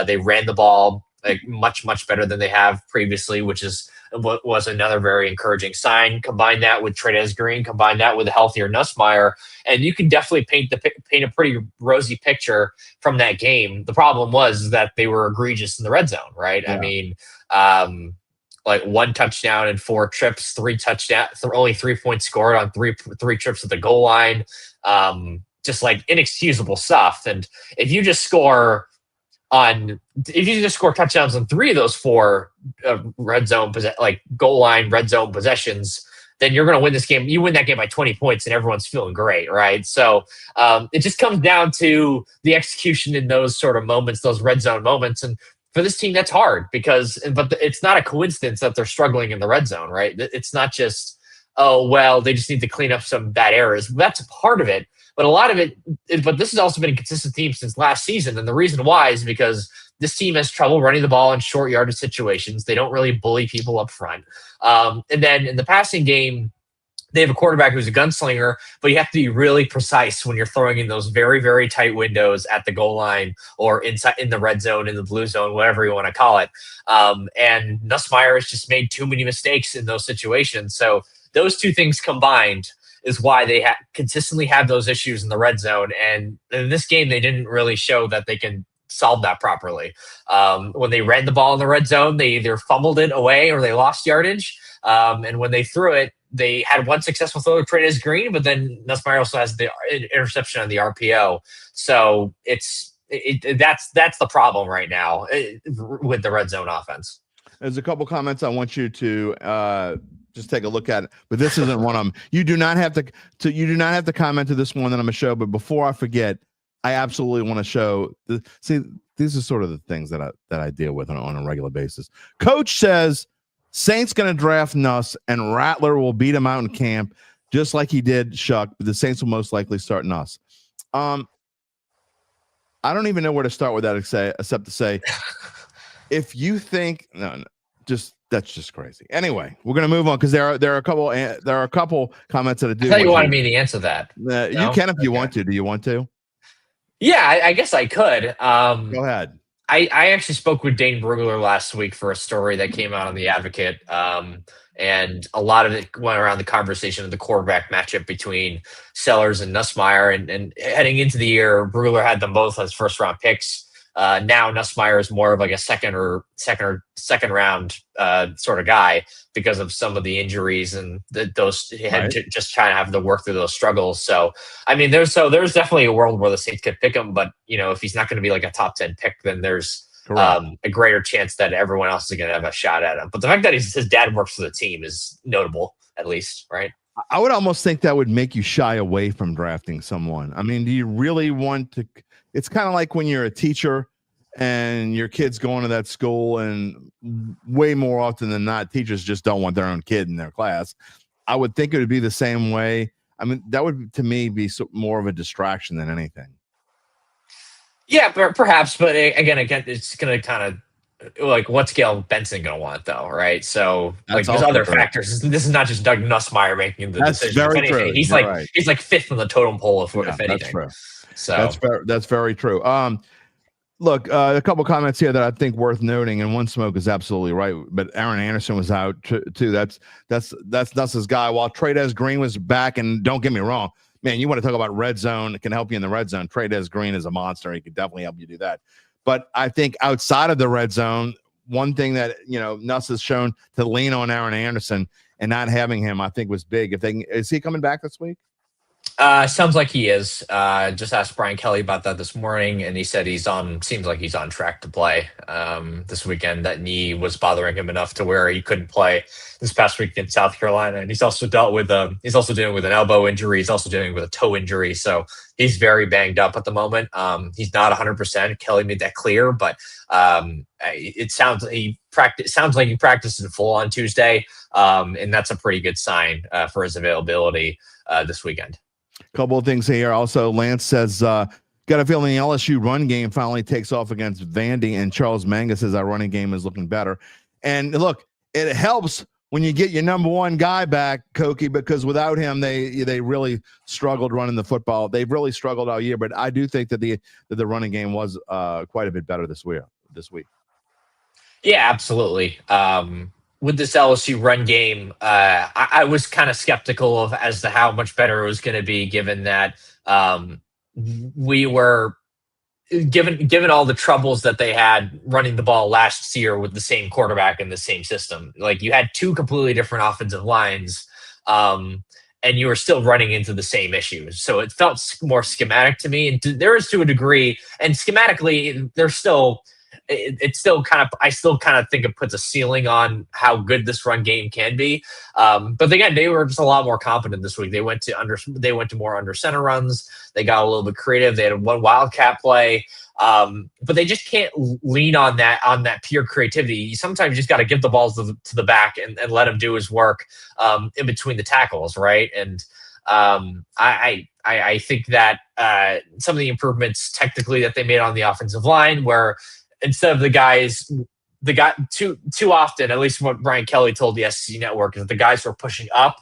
They ran the ball like much better than they have previously, which is what was another very encouraging sign. Combine that with Trey'Dez Green, combine that with a healthier Nussmeier, and you can definitely paint a pretty rosy picture from that game. The problem was that they were egregious in the red zone, right? Yeah. I mean, like 1 touchdown and 4 trips, 3 touchdowns, only 3 points scored on three trips at the goal line. Just like inexcusable stuff. And if you just score touchdowns on 3 of those 4 red zone goal line red zone possessions, then you're going to win this game. You win that game by 20 points and everyone's feeling great, right? So it just comes down to the execution in those sort of moments, those red zone moments. And for this team, that's hard but it's not a coincidence that they're struggling in the red zone, right? It's not just, oh, well, they just need to clean up some bad errors. That's part of it. But a lot of but this has also been a consistent theme since last season. And the reason why is because this team has trouble running the ball in short yardage situations. They don't really bully people up front. And then in the passing game, they have a quarterback who's a gunslinger, but you have to be really precise when you're throwing in those very, very tight windows at the goal line or inside in the red zone, in the blue zone, whatever you want to call it. And Nussmeier has just made too many mistakes in those situations. So those two things combined is why they consistently have those issues in the red zone. And in this game, they didn't really show that they can solve that properly. When they ran the ball in the red zone, they either fumbled it away or they lost yardage. And when they threw it, they had one successful throw to Trey'Dez Green, but then Nussmeier also has the interception on the RPO. So that's the problem right now with the red zone offense. There's a couple comments I want you to just take a look at it, but this isn't one of them. You do not have to comment to this one that I'm gonna show. But before I forget, I absolutely want to show. See, these are sort of the things that I deal with on a regular basis. Coach says Saints gonna draft Nuss and Rattler will beat him out in camp, just like he did Shough. But the Saints will most likely start Nuss. I don't even know where to start with that except to say, if you think that's just crazy. Anyway, we're gonna move on because there are a couple comments that I do. I thought you wanted me to answer that. No? You can if you want to. Do you want to? Yeah, I guess I could. Go ahead. I actually spoke with Dane Brugler last week for a story that came out on The Advocate. And a lot of it went around the conversation of the quarterback matchup between Sellers and Nussmeier. And heading into the year, Brugler had them both as first-round picks. Now Nussmeier is more of like a second round sort of guy because of some of the injuries and those he had to just trying to have to work through those struggles. So I mean, there's definitely a world where the Saints could pick him, but if he's not going to be like a top 10 pick, then there's a greater chance that everyone else is going to have a shot at him. But the fact that his dad works for the team is notable, at least, right? I would almost think that would make you shy away from drafting someone. I mean, do you really want to? It's kind of like when you're a teacher and your kid's going to that school, and way more often than not, teachers just don't want their own kid in their class. I would think it would be the same way. I mean, that would, to me, be more of a distraction than anything. Yeah, perhaps. But again, it's going to kind of like, what's Gail Benson going to want, though, right? So there's other factors. This is not just Doug Nussmeier making the decision. Very true. He's like fifth on the totem pole, if anything. That's true. So that's very true. Look, a couple comments here that I think worth noting, and One Smoke is absolutely right. But Aaron Anderson was out too. That's Nuss's guy. While Trey'Dez Green was back, and don't get me wrong, man, you want to talk about red zone? It can help you in the red zone. Trey'Dez Green is a monster. He could definitely help you do that. But I think outside of the red zone, one thing that, Nuss has shown to lean on Aaron Anderson and not having him, I think was big. Is he coming back this week? Sounds like he is. Just asked Brian Kelly about that this morning, and he said seems like he's on track to play this weekend. That knee was bothering him enough to where he couldn't play this past week in South Carolina. And he's also dealing with an elbow injury. He's also dealing with a toe injury. So he's very banged up at the moment. He's not 100%. Kelly made that clear, but it sounds like he practiced in full on Tuesday. And that's a pretty good sign for his availability this weekend. Couple of things here. Also, Lance says, got a feeling the LSU run game finally takes off against Vandy, and Charles Manga says our running game is looking better. And look, it helps when you get your number one guy back, Koki, because without him, they really struggled running the football. They've really struggled all year, but I do think that the running game was quite a bit better this week. Yeah, absolutely. With this LSU run game, I was kind of skeptical as to how much better it was going to be, given that we were given all the troubles that they had running the ball last year with the same quarterback and the same system. Like, you had two completely different offensive lines, and you were still running into the same issues. So it felt more schematic to me, and there is to a degree, and schematically, there's still. It's still I still kind of think it puts a ceiling on how good this run game can be. But again, they were just a lot more confident this week. They went to more under center runs. They got a little bit creative. They had one wildcat play, but they just can't lean on that pure creativity. Sometimes you just got to give the balls to the back and let him do his work in between the tackles, right? And I think that some of the improvements technically that they made on the offensive line, where instead of too often, at least what Brian Kelly told the SEC Network, is that the guys were pushing up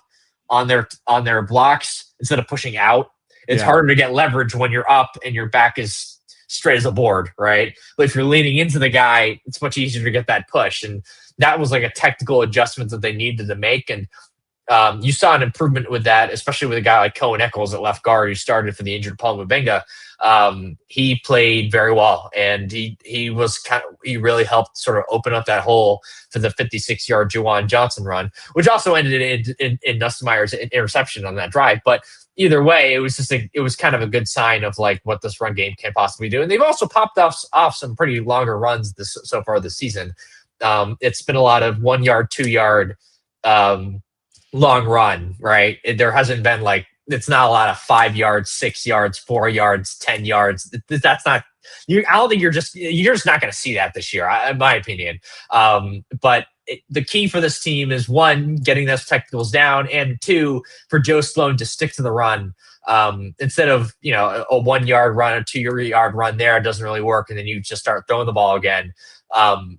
on their blocks instead of pushing out. It's harder to get leverage when you're up and your back is straight as a board, right? But if you're leaning into the guy, it's much easier to get that push. And that was like a technical adjustment that they needed to make. And you saw an improvement with that, especially with a guy like Cohen Eccles at left guard, who started for the injured Paul Mubenga. He played very well, and he really helped sort of open up that hole for the 56-yard Juwan Johnson run, which also ended in Nussmeier's interception on that drive. But either way, it was kind of a good sign of like what this run game can possibly do. And they've also popped off some pretty longer runs so far this season. It's been a lot of 1 yard, 2 yard long run, right? There hasn't been it's not a lot of 5 yards, 6 yards, 4 yards, 10 yards. That's not. I don't think you're just not going to see that this year, in my opinion. But the key for this team is, one, getting those technicals down, and two, for Joe Sloan to stick to the run. Instead of a 1 yard run, a 2 yard run there, it doesn't really work, and then you just start throwing the ball again.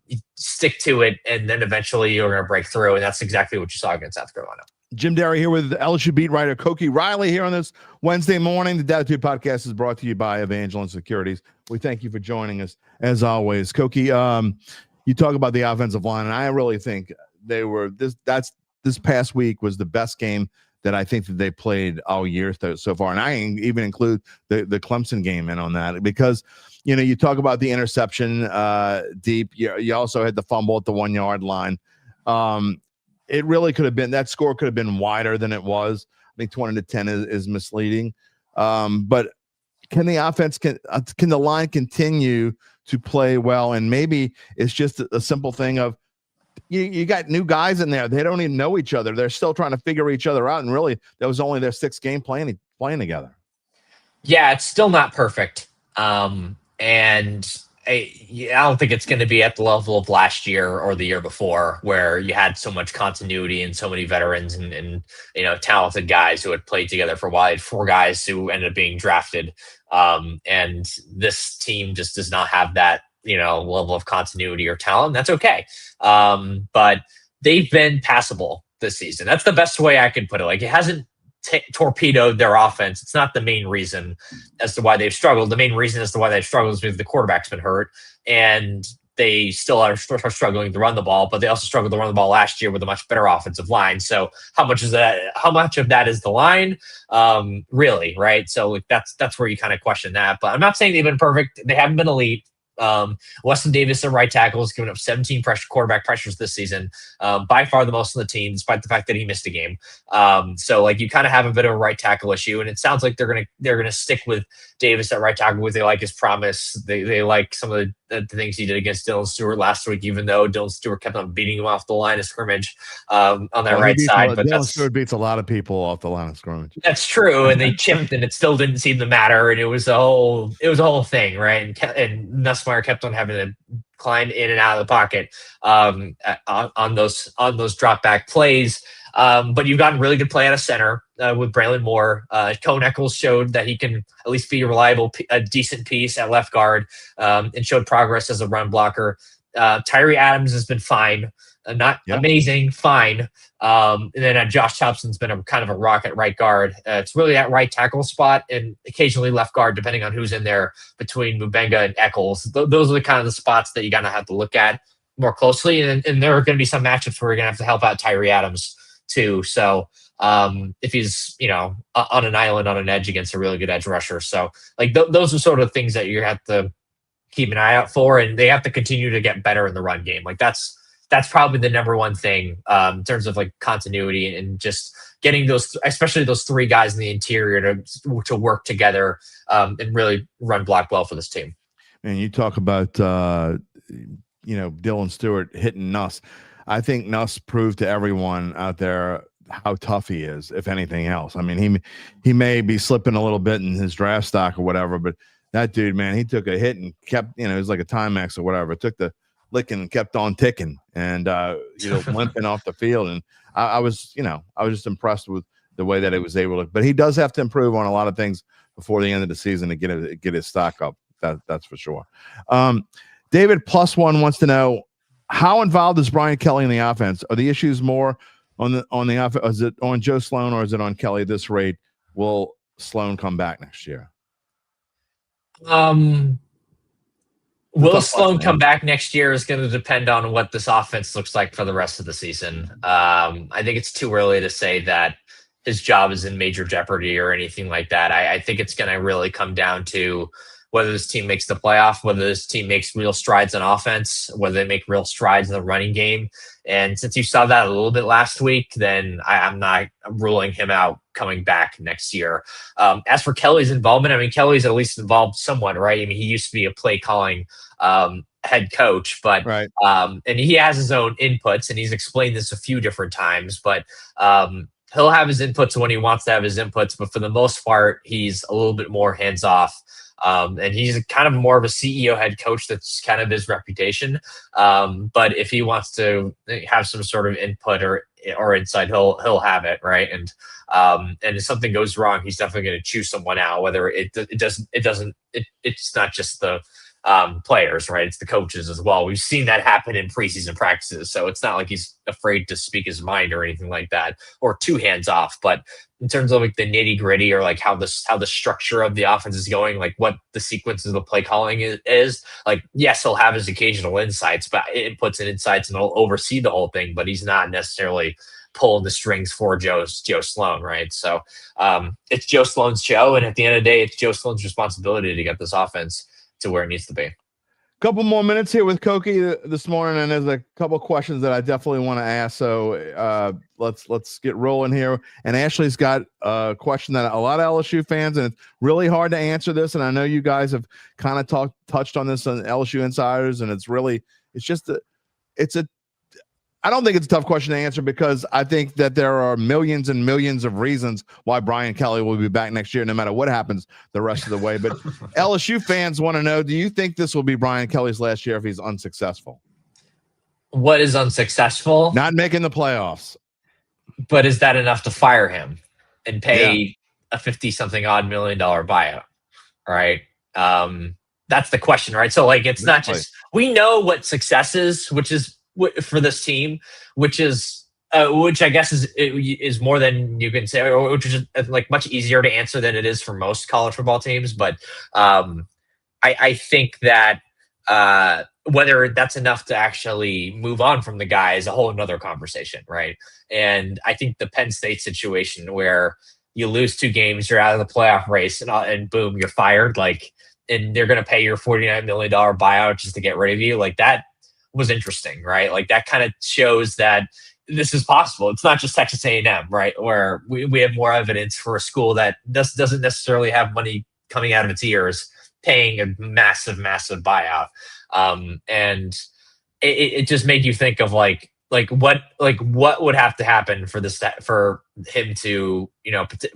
You stick to it, and then eventually you're going to break through, and that's exactly what you saw against South Carolina. Jim Derry here with LSU beat writer Koki Riley here on this Wednesday morning. The Dattitude podcast is brought to you by Evangeline Securities. We thank you for joining us, as always. Koki, you talk about the offensive line, and I really think this past week was the best game that I think that they played all year so far. And I even include the Clemson game in on that, because you talk about the interception deep. You also had the fumble at the 1 yard line. It really could have been, that score could have been wider than it was. I think 20-10 is misleading. But can the line continue to play well? And maybe it's just a simple thing of you got new guys in there. They don't even know each other. They're still trying to figure each other out. And really, that was only their sixth game playing together. Yeah, it's still not perfect. And I don't think it's going to be at the level of last year or the year before, where you had so much continuity and so many veterans and talented guys who had played together for a while. You had 4 guys who ended up being drafted. And this team just does not have that, level of continuity or talent. That's okay. But they've been passable this season. That's the best way I could put it. Like, it hasn't torpedoed their offense. It's not the main reason as to why they've struggled. The main reason as to why they've struggled is because the quarterback's been hurt, and they still are struggling to run the ball, but they also struggled to run the ball last year with a much better offensive line. So how much of that is the line? Really, right? So that's where you kind of question that. But I'm not saying they've been perfect. They haven't been elite. Weston Davis, the right tackle, has given up 17 quarterback pressures this season, by far the most on the team, despite the fact that he missed a game. So like you kind of have a bit of a right tackle issue, and it sounds like they're gonna stick with Davis at right tackle because they like his promise. They like some of the things he did against Dylan Stewart last week, even though Dylan Stewart kept on beating him off the line of scrimmage on that right side. But Dylan Stewart beats a lot of people off the line of scrimmage. That's true, and they chipped, and it still didn't seem to matter, and it was a whole thing, right? And Nussmeier kept on having to climb in and out of the pocket on those drop back plays. But you've gotten really good play out of center with Braylon Moore. Cone Eccles showed that he can at least be a decent piece at left guard, and showed progress as a run blocker. Tyree Adams has been fine. Not amazing, fine. And then Josh Thompson's been a kind of a rock at right guard. It's really that right tackle spot and occasionally left guard, depending on who's in there between Mubenga and Eccles. Those are the kind of the spots that you're going to have to look at more closely. And there are going to be some matchups where you're going to have to help out Tyree Adams too. So if he's, on an island on an edge against a really good edge rusher. So like those are sort of things that you have to keep an eye out for, and they have to continue to get better in the run game. Like that's probably the number one thing in terms of like continuity and just getting those, especially those three guys in the interior to work together and really run block well for this team. And you talk about, Dylan Stewart hitting Nuss. I think Nuss proved to everyone out there how tough he is, if anything else. I mean, he may be slipping a little bit in his draft stock or whatever, but that dude, man, he took a hit and kept, it was like a Timex or whatever. Took the licking and kept on ticking and limping off the field. And I was just impressed with the way that it was able to, but he does have to improve on a lot of things before the end of the season to get his stock up. That's for sure. David +1 wants to know, how involved is Brian Kelly in the offense? Are the issues more on the offense? Is it on Joe Sloan or is it on Kelly at this rate? Will Sloan come back next year? Will Sloan come back next year is going to depend on what this offense looks like for the rest of the season. I think it's too early to say that his job is in major jeopardy or anything like that. I think it's going to really come down to whether this team makes the playoff, whether this team makes real strides on offense, whether they make real strides in the running game. And since you saw that a little bit last week, then I'm not ruling him out coming back next year. As for Kelly's involvement, I mean, Kelly's at least involved somewhat, right? I mean, he used to be a play calling head coach, but right. And he has his own inputs, and he's explained this a few different times, but he'll have his inputs when he wants to have his inputs. But for the most part, he's a little bit more hands off. And he's kind of more of a CEO head coach. That's kind of his reputation. But if he wants to have some sort of input or insight, he'll have it, right? And if something goes wrong, he's definitely going to choose someone out. Whether it's not just the players, right? It's the coaches as well. We've seen that happen in preseason practices, so it's not like he's afraid to speak his mind or anything like that, or too hands off. But in terms of like the nitty gritty or like how the structure of the offense is going, like what the sequence of the play calling is like, yes, he'll have his occasional insights, but inputs and insights, and he'll oversee the whole thing. But he's not necessarily pulling the strings for Joe Sloan, right? So it's Joe Sloan's show, and at the end of the day, it's Joe Sloan's responsibility to get this offense to where it needs to be. Couple more minutes here with Koki this morning, and there's a couple questions that I definitely want to ask. So let's get rolling here. And Ashley's got a question that a lot of LSU fans, and it's really hard to answer this. And I know you guys have kind of touched on this on LSU Insiders, and I don't think it's a tough question to answer, because I think that there are millions and millions of reasons why Brian Kelly will be back next year, no matter what happens the rest of the way. But LSU fans want to know, do you think this will be Brian Kelly's last year if he's unsuccessful? What is unsuccessful? Not making the playoffs. But is that enough to fire him and pay a 50-something odd $1 million buyout? Right. That's the question, right? So like, it's not just, we know what success is, which is for this team, which I guess is more than you can say, or which is like much easier to answer than it is for most college football teams. But I think that whether that's enough to actually move on from the guy is a whole another conversation, right? And I think the Penn State situation where you lose 2 games, you're out of the playoff race, and boom, you're fired. Like, and they're going to pay your $49 million buyout just to get rid of you. Like, that was interesting, right? Like, that kind of shows that this is possible. It's not just Texas A&M, right? Where we have more evidence for a school that doesn't necessarily have money coming out of its ears paying a massive buyout. And it just made you think of like what would have to happen for him to,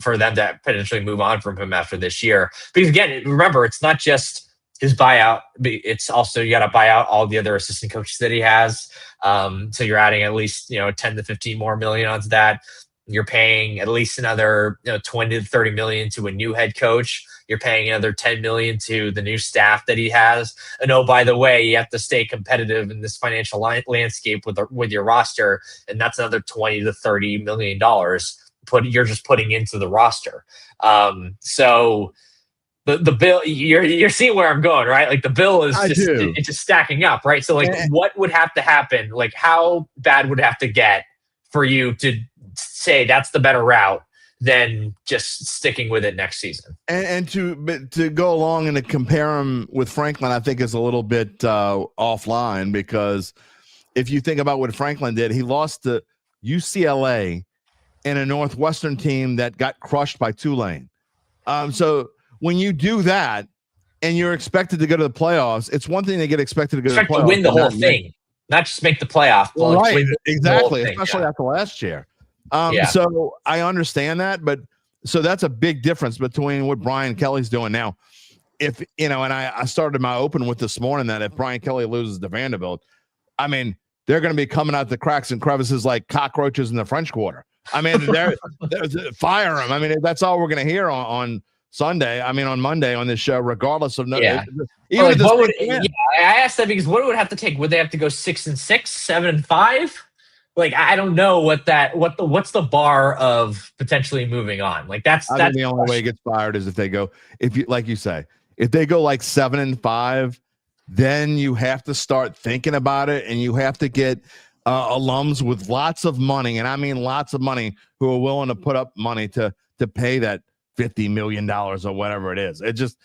for them to potentially move on from him after this year. Because again, remember, it's not just his buyout, it's also, you got to buy out all the other assistant coaches that he has. So you're adding at least, 10 to 15 more million onto that. You're paying at least another 20 to 30 million to a new head coach. You're paying another 10 million to the new staff that he has. And oh, by the way, you have to stay competitive in this financial landscape with your roster, and that's another 20 to 30 million dollars you're just putting into the roster. So the bill, you're seeing where I'm going, right? Like, the bill is it's just stacking up, right? So like, what would have to happen? Like, how bad would it have to get for you to say that's the better route than just sticking with it next season? And to go along and to compare him with Franklin, I think is a little bit offline, because if you think about what Franklin did, he lost to UCLA in a Northwestern team that got crushed by Tulane. So when you do that and you're expected to go to the playoffs, it's one thing to get expected to go to the playoffs. To win the whole thing, not just make the playoff. Right, exactly, especially after last year. So I understand that, but so that's a big difference between what Brian Kelly's doing now. If, and I started my open with this morning that if Brian Kelly loses to Vanderbilt, I mean, they're going to be coming out the cracks and crevices like cockroaches in the French Quarter. I mean, they're fire them. I mean, that's all we're going to hear on Sunday. I mean, on Monday on this show, regardless of I asked that because what would it have to take? Would they have to go 6-6, 7-5? Like, I don't know what's the bar of potentially moving on. Like, that's the only way it gets fired is if they go, like you say, if they go like 7-5, then you have to start thinking about it, and you have to get alums with lots of money, and I mean lots of money, who are willing to put up money to pay that $50 million or whatever it is. I just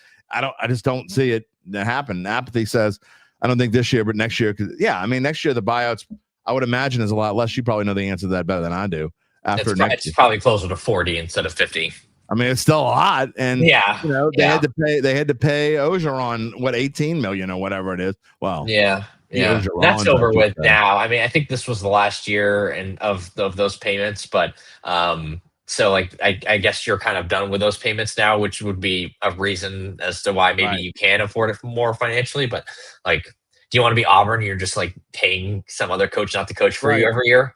don't see it happen. Apathy says, I don't think this year, but next year. I mean, next year the buyouts, I would imagine, is a lot less. You probably know the answer to that better than I do. It's probably closer to 40 instead of 50. I mean, it's still a lot, and they had to pay Ogeron what, 18 million or whatever it is. Well, that's over with now. I mean, I think this was the last year of those payments, but so like I guess you're kind of done with those payments now, which would be a reason as to why maybe you can afford it more financially. But like, do you want to be Auburn? You're just like paying some other coach not to coach for you every year,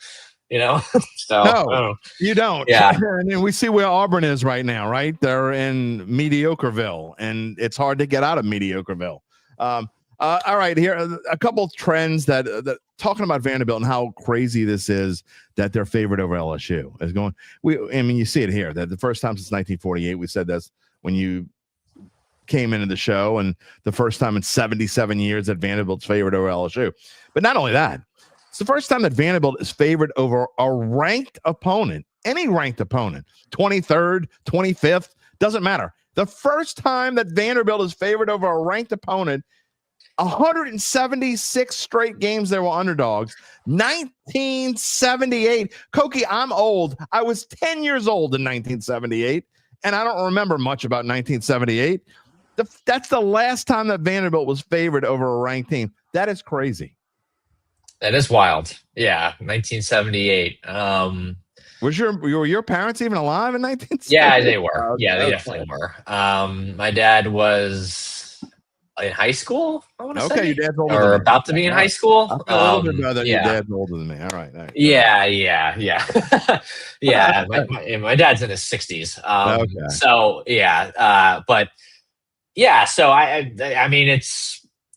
So no, you don't. Yeah, and we see where Auburn is right now, right? They're in Mediocreville, and it's hard to get out of Mediocreville. All right, here a couple of trends that talking about Vanderbilt and how crazy this is that they're favored over LSU is going. You see it here that the first time since 1948 we said this when you came into the show, and the first time in 77 years that Vanderbilt's favored over LSU. But not only that, it's the first time that Vanderbilt is favored over a ranked opponent, any ranked opponent, 23rd, 25th, doesn't matter. The first time that Vanderbilt is favored over a ranked opponent, 176 straight games they were underdogs. 1978. Koki, I'm old. I was 10 years old in 1978, and I don't remember much about 1978. That's the last time that Vanderbilt was favored over a ranked team. That is crazy. That is wild. Yeah, 1978. Were your parents even alive in 1978? Yeah, they were. Yeah, they definitely were. My dad was in high school, I want to say. Okay, your dad's older than me. About to be in high school. I feel a little bit better that your dad's older than me. All right. Yeah. Yeah. My dad's in his 60s. Okay. So, but yeah, so I mean,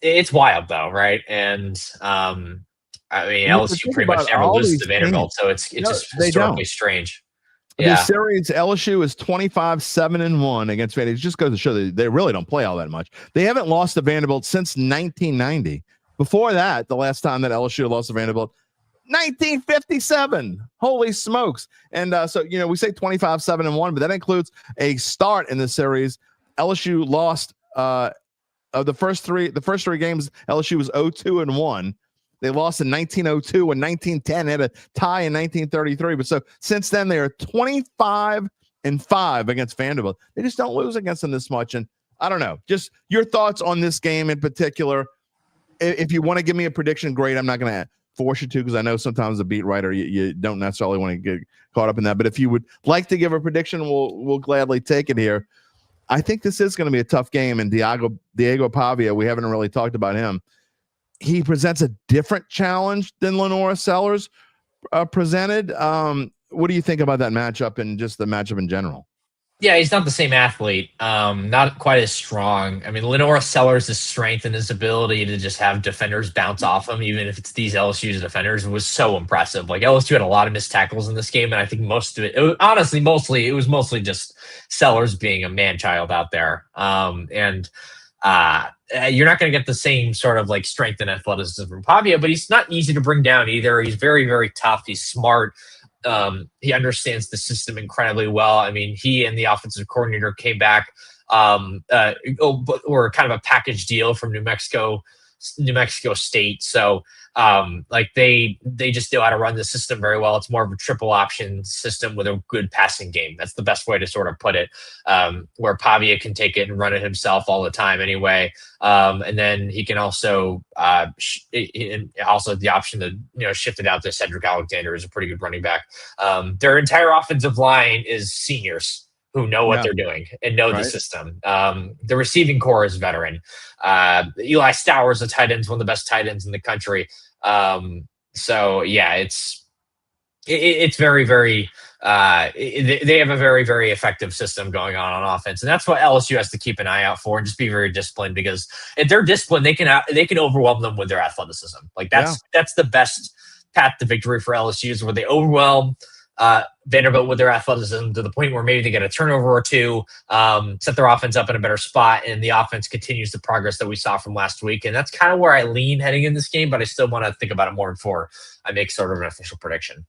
it's wild though, right? And I mean, LSU pretty much never loses to Vanderbilt, so it's just historically strange. Yeah. The series, LSU is 25-7-1 against Vanderbilt. It just goes to show that they really don't play all that much. They haven't lost to Vanderbilt since 1990. Before that, the last time that LSU lost to Vanderbilt, 1957. Holy smokes. And so, we say 25-7-1, but that includes a start in the series. LSU lost the first three games, LSU was 0-2-1. They lost in 1902 and 1910. They had a tie in 1933. But so since then, they are 25-5 against Vanderbilt. They just don't lose against them this much. And I don't know. Just your thoughts on this game in particular. If you want to give me a prediction, great. I'm not going to force you to, because I know sometimes a beat writer, you don't necessarily want to get caught up in that. But if you would like to give a prediction, we'll gladly take it here. I think this is going to be a tough game. And Diego Pavia, we haven't really talked about him. He presents a different challenge than Lenora Sellers presented. What do you think about that matchup and just the matchup in general? Yeah, he's not the same athlete. Not quite as strong. I mean, Lenora Sellers' strength and his ability to just have defenders bounce off him, even if it's these LSU's defenders, was so impressive. Like, LSU had a lot of missed tackles in this game, and I think most of it was mostly just Sellers being a man-child out there. You're not going to get the same sort of like strength and athleticism from Pavia, but he's not easy to bring down either. He's very, very tough. He's smart. He understands the system incredibly well. I mean, he and the offensive coordinator came back, or kind of a package deal from New Mexico State. So, like they just know how to run the system very well. It's more of a triple option system with a good passing game. That's the best way to sort of put it. Where Pavia can take it and run it himself all the time anyway. And then he can also, also the option to, shift it out to Cedric Alexander is a pretty good running back. Their entire offensive line is seniors who know what they're doing and know the system. The receiving core is veteran. Eli Stowers, the tight end, is one of the best tight ends in the country. So yeah, it's very, very, they have a very, very effective system going on offense. And that's what LSU has to keep an eye out for and just be very disciplined, because if they're disciplined, they can overwhelm them with their athleticism. Like that's the best path to victory for LSU, is where they overwhelm Vanderbilt with their athleticism to the point where maybe they get a turnover or two, set their offense up in a better spot, and the offense continues the progress that we saw from last week. And that's kind of where I lean heading in this game, but I still want to think about it more before I make sort of an official prediction.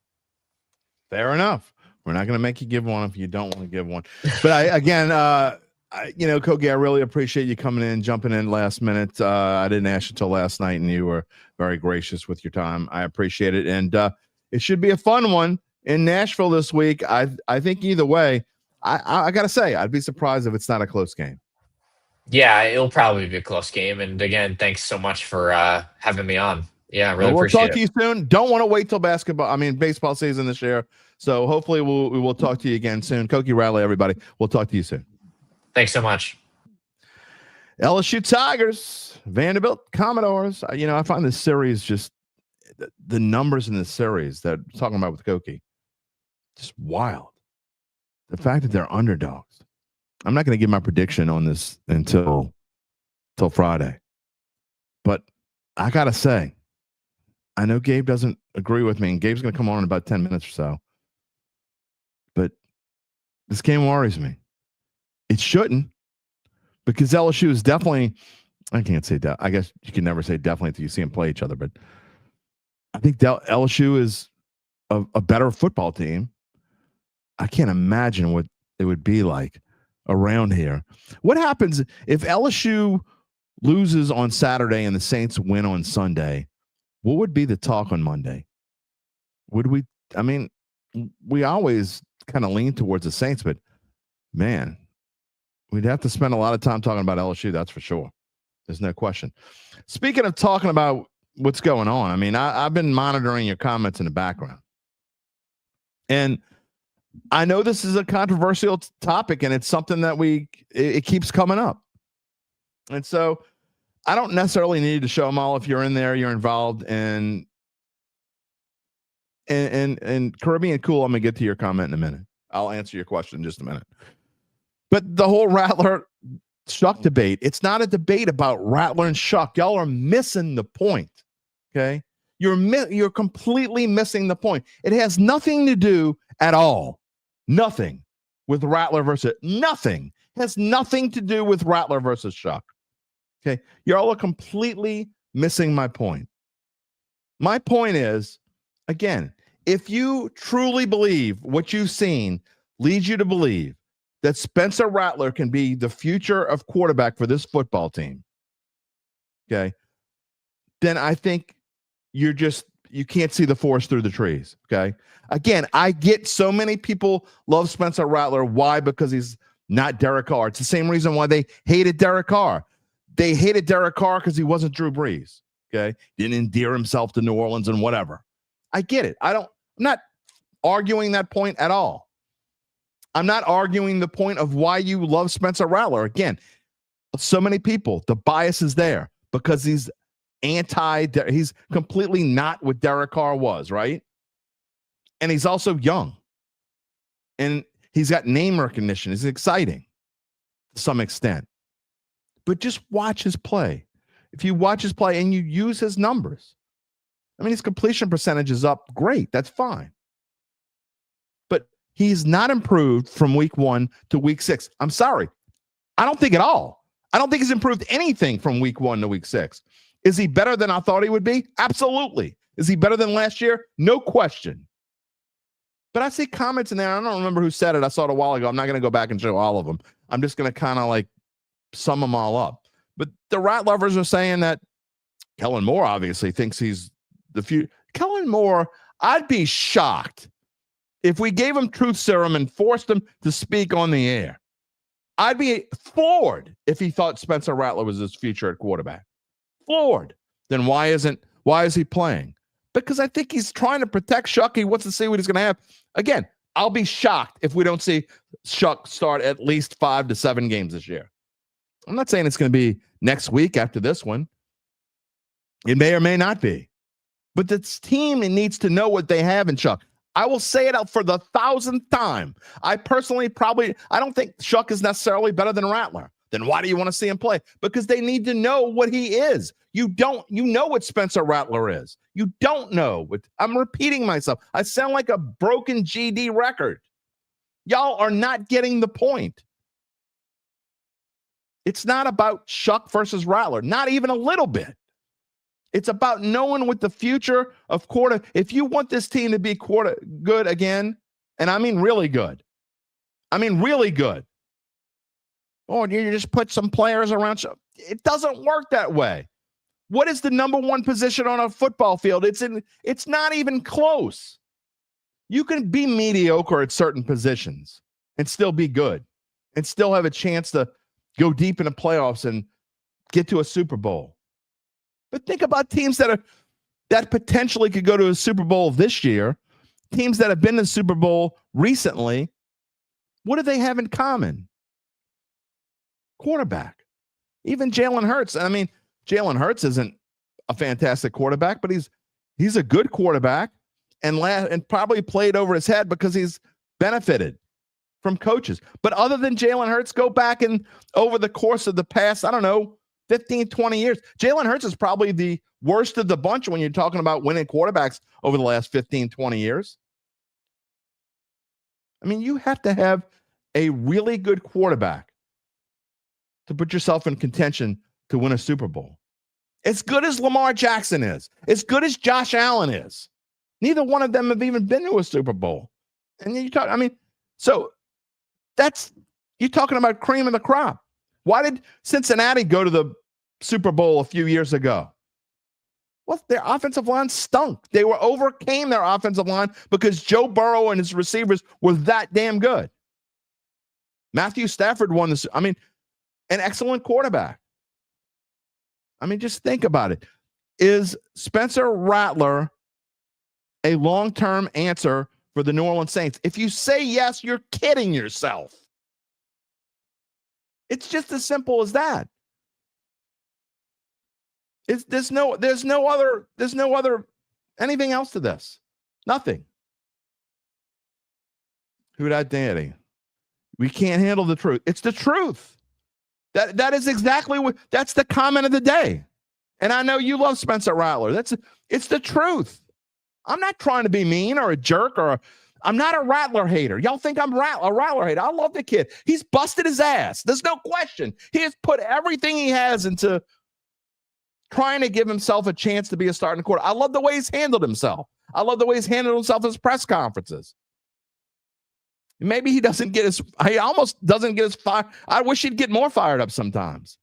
Fair enough. We're not going to make you give one if you don't want to give one. But Koki, I really appreciate you coming in, jumping in last minute. I didn't ask you till last night, and you were very gracious with your time. I appreciate it. And it should be a fun one in Nashville this week. I think either way, I got to say, I'd be surprised if it's not a close game. Yeah, it'll probably be a close game. And again, thanks so much for having me on. Yeah, I really appreciate it. We'll talk to you soon. Don't want to wait till baseball season this year. So hopefully we will talk to you again soon. Koki Riley, everybody. We'll talk to you soon. Thanks so much. LSU Tigers, Vanderbilt Commodores. I find this series just the numbers in this series that I'm talking about with Koki, just wild. The fact that they're underdogs. I'm not going to give my prediction on this until Friday. But I got to say, I know Gabe doesn't agree with me, and Gabe's going to come on in about 10 minutes or so. But this game worries me. It shouldn't, because LSU is definitely, I can't say that. I guess you can never say definitely until you see them play each other. But I think LSU is a better football team. I can't imagine what it would be like around here. What happens if LSU loses on Saturday and the Saints win on Sunday? What would be the talk on Monday? We always kind of lean towards the Saints, but man, we'd have to spend a lot of time talking about LSU. That's for sure. There's no question. Speaking of talking about what's going on, I've been monitoring your comments in the background, and I know this is a controversial topic, and it's something that it keeps coming up. And so I don't necessarily need to show them all. If you're in there, you're involved, and Caribbean Cool, I'm going to get to your comment in a minute. I'll answer your question in just a minute. But the whole Rattler Shough debate, it's not a debate about Rattler and Shough. Y'all are missing the point, okay? You're completely missing the point. It has nothing to do at all. Nothing with Rattler versus nothing. Has nothing to do with Rattler versus Shough. Okay, y'all are completely missing my point. My point is, again, if you truly believe what you've seen leads you to believe that Spencer Rattler can be the future of quarterback for this football team, okay, then I think you can't see the forest through the trees, okay? Again, I get so many people love Spencer Rattler. Why? Because he's not Derek Carr. It's the same reason why they hated Derek Carr. They hated Derek Carr because he wasn't Drew Brees, okay? Didn't endear himself to New Orleans and whatever. I get it. I'm not arguing that point at all. I'm not arguing the point of why you love Spencer Rattler. Again, so many people, the bias is there because he's he's completely not what Derek Carr was, right? And he's also young. And he's got name recognition. It's exciting to some extent. But just watch his play. If you watch his play and you use his numbers, I mean, his completion percentage is up. Great. That's fine. But he's not improved from week 1 to week 6. I'm sorry. I don't think at all. I don't think he's improved anything from week 1 to week 6. Is he better than I thought he would be? Absolutely. Is he better than last year? No question. But I see comments in there. I don't remember who said it. I saw it a while ago. I'm not going to go back and show all of them. I'm just going to kind of like sum them all up. But the Rat lovers are saying that Kellen Moore obviously thinks he's the future. Kellen Moore, I'd be shocked if we gave him truth serum and forced him to speak on the air. I'd be floored if he thought Spencer Rattler was his future at quarterback. Floored. Then why is he playing? Because I think he's trying to protect Shough. He wants to see what he's going to have. Again, I'll be shocked if we don't see Shough start at least 5 to 7 games this year. I'm not saying it's going to be next week after this one. It may or may not be. But this team needs to know what they have in Shough. I will say it out for the 1,000th time. I personally I don't think Shough is necessarily better than Rattler. Then why do you want to see him play? Because they need to know what he is. You know what Spencer Rattler is. You don't know what, I'm repeating myself. I sound like a broken GD record. Y'all are not getting the point. It's not about Shough versus Rattler, not even a little bit. It's about knowing what the future of if you want this team to be good again, and I mean really good. Oh, you just put some players around. It doesn't work that way. What is the number 1 position on a football field? It's not even close. You can be mediocre at certain positions and still be good and still have a chance to go deep in the playoffs and get to a Super Bowl. But think about teams that potentially could go to a Super Bowl this year, teams that have been to the Super Bowl recently. What do they have in common? Quarterback. Even Jalen Hurts. I mean, Jalen Hurts isn't a fantastic quarterback, but he's a good quarterback and probably played over his head because he's benefited from coaches. But other than Jalen Hurts, go back and over the course of the past, 15, 20 years, Jalen Hurts is probably the worst of the bunch when you're talking about winning quarterbacks over the last 15, 20 years. I mean, you have to have a really good quarterback to put yourself in contention to win a Super Bowl. As good as Lamar Jackson is, as good as Josh Allen is, neither one of them have even been to a Super Bowl. And you're talking about cream of the crop. Why did Cincinnati go to the Super Bowl a few years ago? Well, their offensive line stunk. They overcame their offensive line because Joe Burrow and his receivers were that damn good. Matthew Stafford won this. I mean, an excellent quarterback. I mean, just think about it. Is Spencer Rattler a long-term answer for the New Orleans Saints? If you say yes, you're kidding yourself. It's just as simple as that. There's no other anything else to this. Nothing. Who that daddy? We can't handle the truth. It's the truth. That is exactly that's the comment of the day. And I know you love Spencer Rattler. It's the truth. I'm not trying to be mean or a jerk I'm not a Rattler hater. Y'all think I'm a Rattler hater. I love the kid. He's busted his ass. There's no question. He has put everything he has into trying to give himself a chance to be a starting quarterback. I love the way he's handled himself. I love the way he's handled himself at his press conferences. Maybe he almost doesn't get his fire. I wish he'd get more fired up sometimes.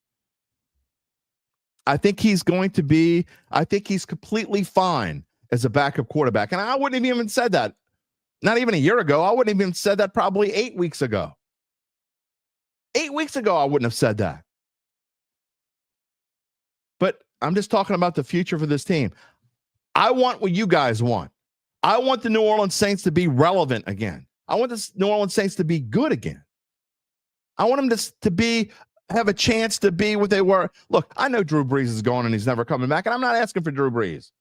I think he's completely fine as a backup quarterback. And I wouldn't have even said that. Not even a year ago. I wouldn't have even said that probably 8 weeks ago. 8 weeks ago, I wouldn't have said that. But I'm just talking about the future for this team. I want what you guys want. I want the New Orleans Saints to be relevant again. I want the New Orleans Saints to be good again. I want them to have a chance to be what they were. Look, I know Drew Brees is gone and he's never coming back, and I'm not asking for Drew Brees.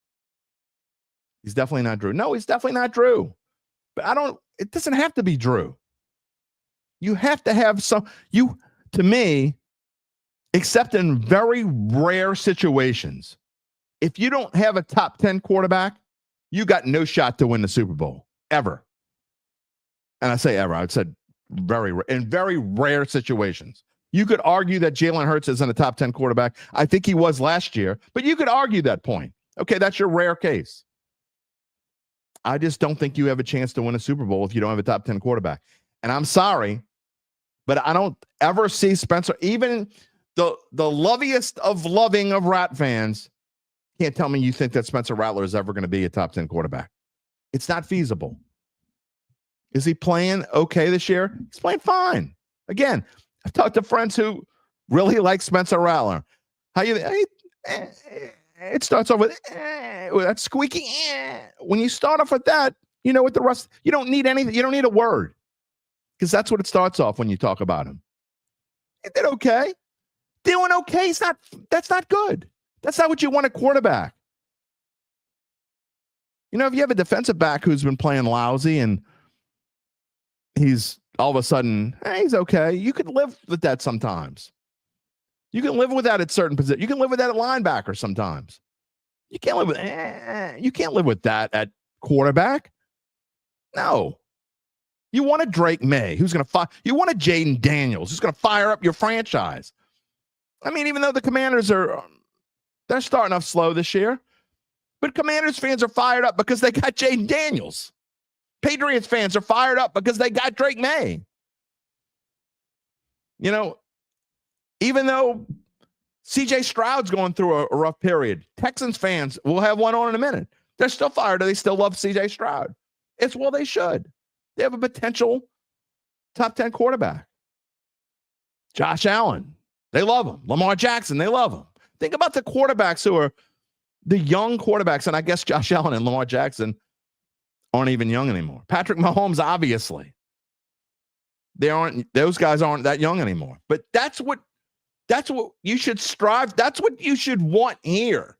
He's definitely not Drew. No, he's definitely not Drew. But it doesn't have to be Drew. You have to have to me, except in very rare situations, if you don't have a top 10 quarterback, you got no shot to win the Super Bowl, ever. And I say ever, I said in very rare situations. You could argue that Jalen Hurts isn't a top 10 quarterback. I think he was last year, but you could argue that point. Okay, that's your rare case. I just don't think you have a chance to win a Super Bowl if you don't have a top 10 quarterback. And I'm sorry, but I don't ever see Spencer, even the loveliest of loving of Rat fans, can't tell me you think that Spencer Rattler is ever going to be a top 10 quarterback. It's not feasible. Is he playing okay this year? He's playing fine. Again, I've talked to friends who really like Spencer Rattler. It starts off with that squeaky. When you start off with that, you know what the rest, you don't need anything. You don't need a word, because that's what it starts off when you talk about him. He did okay. Doing okay. That's not good. That's not what you want a quarterback. You know, if you have a defensive back who's been playing lousy and he's all of a sudden, he's okay, you could live with that sometimes. You can live with that at certain positions. You can live with that at linebacker sometimes. You can't live with that at quarterback. No. You want a Drake May who's going to fire. You want a Jaden Daniels who's going to fire up your franchise. I mean, even though the Commanders they're starting off slow this year, but Commanders fans are fired up because they got Jaden Daniels. Patriots fans are fired up because they got Drake May. You know, even though CJ Stroud's going through a rough period, Texans fans, we'll have one on in a minute, they're still fired. They still love CJ Stroud. They should. They have a potential top 10 quarterback. Josh Allen, they love him. Lamar Jackson, they love him. Think about the quarterbacks who are the young quarterbacks, and I guess Josh Allen and Lamar Jackson aren't even young anymore. Patrick Mahomes, obviously. Those guys aren't that young anymore. But that's what you should strive. That's what you should want here.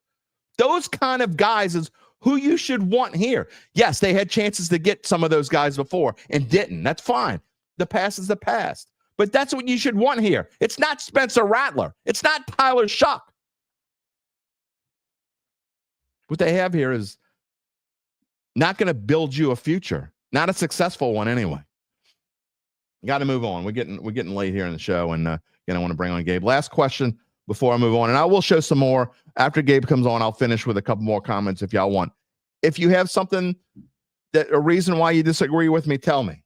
Those kind of guys is who you should want here. Yes, they had chances to get some of those guys before and didn't. That's fine. The past is the past. But that's what you should want here. It's not Spencer Rattler. It's not Tyler Shough. What they have here is not going to build you a future. Not a successful one anyway. Got to move on. We're getting late here in the show, and again, I want to bring on Gabe. Last question before I move on, and I will show some more after Gabe comes on. I'll finish with a couple more comments if y'all want. If you have something a reason why you disagree with me, tell me.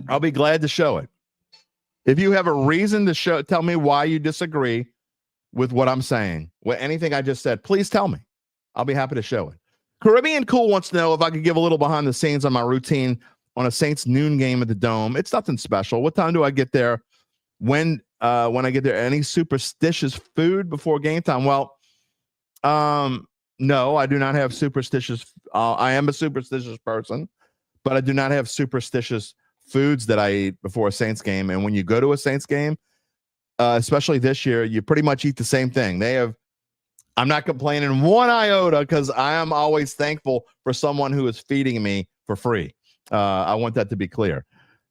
I'll be glad to show it. If you have a reason to tell me why you disagree with what I'm saying, with anything I just said, please tell me. I'll be happy to show it. Caribbean Cool wants to know if I could give a little behind the scenes on my routine on a Saints noon game at the Dome. It's nothing special. What time do I get there? When I get there, any superstitious food before game time? Well, no, I do not have superstitious. I am a superstitious person, but I do not have superstitious foods that I eat before a Saints game. And when you go to a Saints game, especially this year, you pretty much eat the same thing. I'm not complaining one iota because I am always thankful for someone who is feeding me for free. I want that to be clear.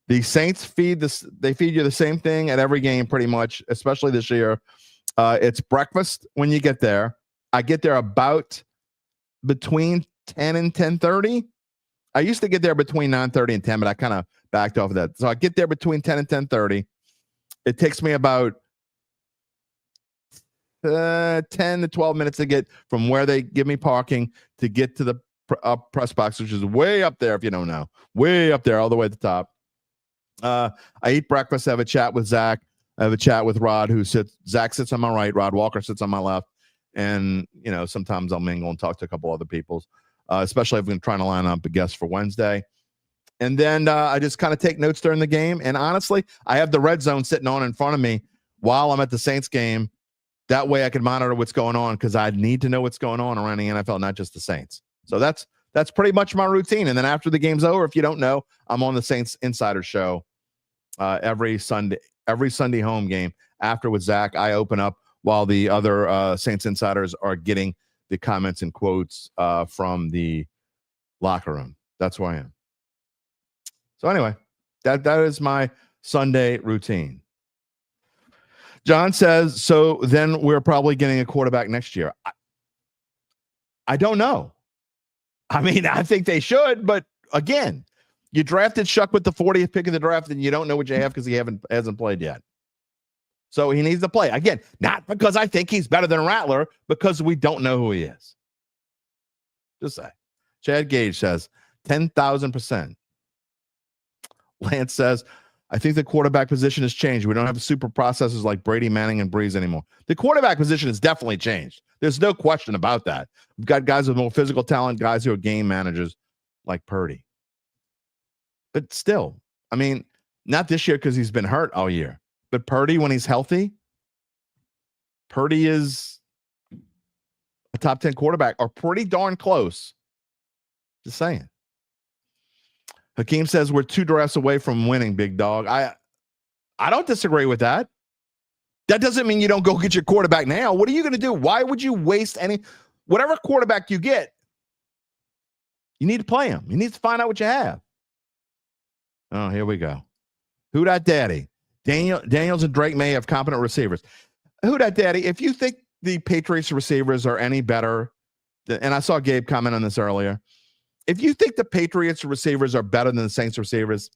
The Saints feed you the same thing at every game pretty much, especially this year. It's breakfast when you get there. I get there about between 10 and 10:30. I used to get there between 9:30 and 10, but I kind of backed off of that. So I get there between 10 and 10:30. It takes me about 10 to 12 minutes to get from where they give me parking to get to the press box, which is way up there, if you don't know. Way up there, all the way at the top. I eat breakfast, have a chat with Zach. I have a chat with Rod, Zach sits on my right, Rod Walker sits on my left, and sometimes I'll mingle and talk to a couple other people, especially if I'm trying to line up a guest for Wednesday. And then I just kind of take notes during the game. And honestly, I have the red zone sitting on in front of me while I'm at the Saints game. That way I can monitor what's going on because I need to know what's going on around the NFL, not just the Saints. So that's pretty much my routine. And then after the game's over, if you don't know, I'm on the Saints Insider Show every Sunday home game. After with Zach, I open up while the other Saints insiders are getting the comments and quotes from the locker room. That's where I am. So anyway, that is my Sunday routine. John says, so then we're probably getting a quarterback next year. I don't know. I mean, I think they should, but again, you drafted Shough with the 40th pick of the draft, and you don't know what you have because he hasn't played yet. So he needs to play. Again, not because I think he's better than Rattler, because we don't know who he is. Just say. Chad Gage says, 10,000%. Lance says, I think the quarterback position has changed. We don't have super processors like Brady, Manning, and Breeze anymore. The quarterback position has definitely changed. There's no question about that. We've got guys with more physical talent, guys who are game managers like Purdy. But still, I mean, not this year because he's been hurt all year. But Purdy, when he's healthy, Purdy is a top 10 quarterback or pretty darn close. Just saying. Hakeem says we're 2 drafts away from winning, big dog. I don't disagree with that. That doesn't mean you don't go get your quarterback now. What are you going to do? Why would you waste whatever quarterback you get? You need to play him. You need to find out what you have. Oh, here we go. Who dat daddy? Daniels and Drake may have competent receivers. Who dat daddy? If you think the Patriots receivers are any better, and I saw Gabe comment on this earlier, if you think the Patriots receivers are better than the Saints receivers,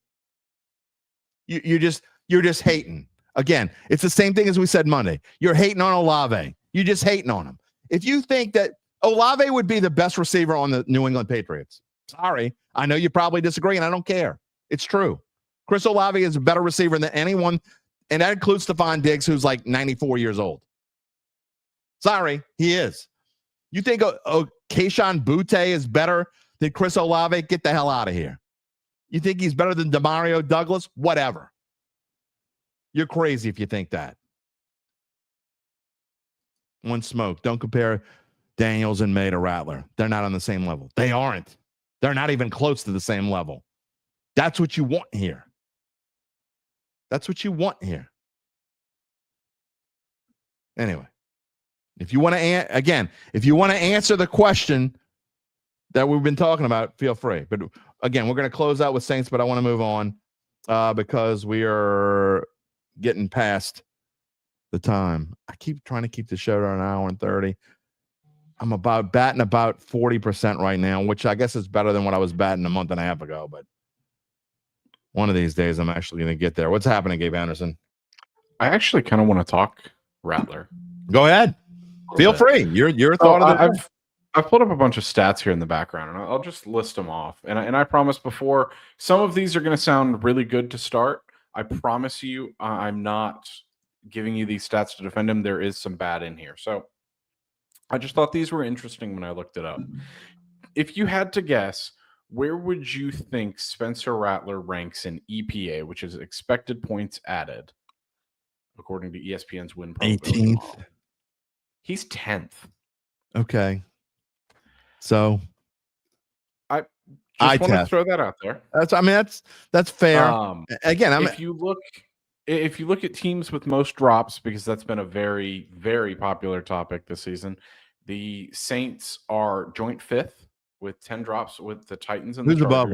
you're just hating. Again, it's the same thing as we said Monday. You're hating on Olave. You're just hating on him. If you think that Olave would be the best receiver on the New England Patriots, sorry, I know you probably disagree, and I don't care. It's true. Chris Olave is a better receiver than anyone, and that includes Stephon Diggs, who's like 94 years old. Sorry, he is. You think Kayshon Boutte is better than Chris Olave? Get the hell out of here. You think he's better than Demario Douglas? Whatever. You're crazy if you think that. One smoke. Don't compare Daniels and May to Rattler. They're not on the same level. They aren't. They're not even close to the same level. That's what you want here. That's what you want here. Anyway, if you want to, if you want to answer the question that we've been talking about, feel free. But again, we're going to close out with Saints, but I want to move on because we are getting past the time. I keep trying to keep the show to an hour and 30. I'm batting about 40% right now, which I guess is better than what I was batting a month and a half ago. But one of these days, I'm actually going to get there. What's happening, Gabe Henderson? I actually kind of want to talk Rattler. Go ahead. Feel free. Your thought of the I've pulled up a bunch of stats here in the background, and I'll just list them off. And I promise before, some of these are going to sound really good to start. I promise you, I'm not giving you these stats to defend him. There is some bad in here. So I just thought these were interesting when I looked it up. If you had to guess, where would you think Spencer Rattler ranks in EPA, which is expected points added, according to ESPN's win probability 18th. model? He's 10th. Okay. So I just want to throw that out there. That's fair. Again, if you look at teams with most drops, because that's been a very, very popular topic this season, the Saints are joint 5th with 10 drops with the Titans and the Chargers. Who's above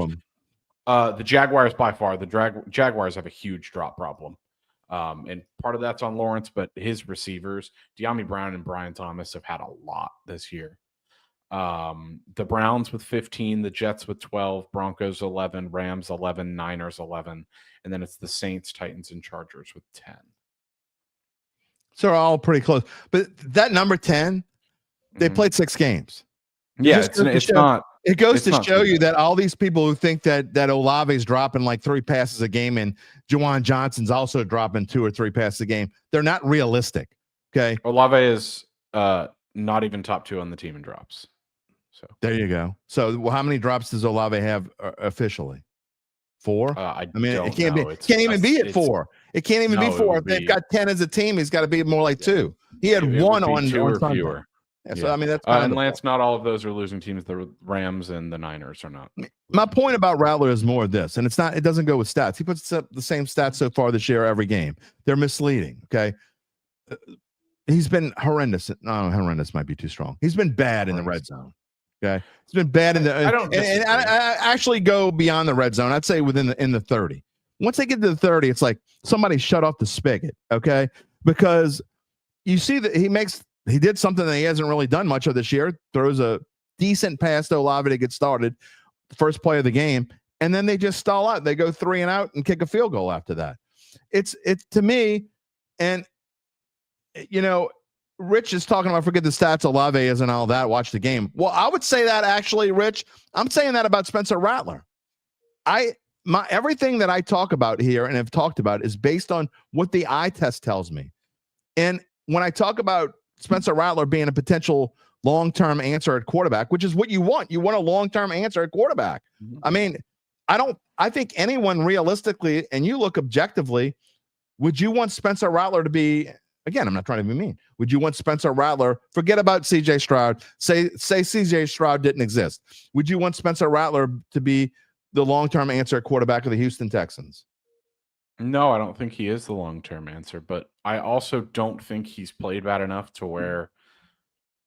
them? The Jaguars by far. The Jaguars have a huge drop problem. And part of that's on Lawrence, but his receivers, De'Ami Brown and Brian Thomas, have had a lot this year. The Browns with 15, the Jets with 12, Broncos 11, Rams 11, Niners 11, and then it's the Saints, Titans, and Chargers with 10. So they're all pretty close. But that number 10, they played 6 games. Yeah, it's not It goes It's to not show too you bad. that all these people who think that Olave's dropping like 3 passes a game and Juwan Johnson's also dropping 2 or 3 passes a game, they're not realistic. Okay. Olave is not even top 2 on the team in drops. So There you go. So how many drops does Olave have officially? 4? I mean, don't it can't know. be. Can't even be at 4. It can't even be No, it 4. would If they've be- got 10 as a team, he's got to be more like 2. He had It would 1 be on 2 or Sunday. fewer. Yeah, so I mean that's and Lance, not all of those are losing teams. The Rams and the Niners are not. My point about Rattler is more of this, and it doesn't go with stats. He puts up the same stats so far this year every game. They're misleading. Okay. He's been horrendous. No, horrendous might be too strong. He's been bad in the red zone. Okay. He's been bad in the and I actually go beyond the red zone. I'd say within the 30. Once they get to the 30, it's like somebody shut off the spigot. Okay. Because you see that he did something that he hasn't really done much of this year. Throws a decent pass to Olave to get started, first play of the game, and then they just stall out. They go 3 and out and kick a field goal after that. It's to me, and you know, Rich is talking about forget the stats, Olave isn't all that. Watch the game. Well, I would say that actually, Rich. I'm saying that about Spencer Rattler. Everything that I talk about here and have talked about is based on what the eye test tells me. And when I talk about Spencer Rattler being a potential long-term answer at quarterback, which is what you want. You want a long-term answer at quarterback. Mm-hmm. I mean, I think anyone realistically, and you look objectively, would you want Spencer Rattler to be, again, I'm not trying to be mean. Would you want Spencer Rattler, forget about CJ Stroud, say CJ Stroud didn't exist. Would you want Spencer Rattler to be the long-term answer at quarterback of the Houston Texans? No, I don't think he is the long-term answer, but I also don't think he's played bad enough to where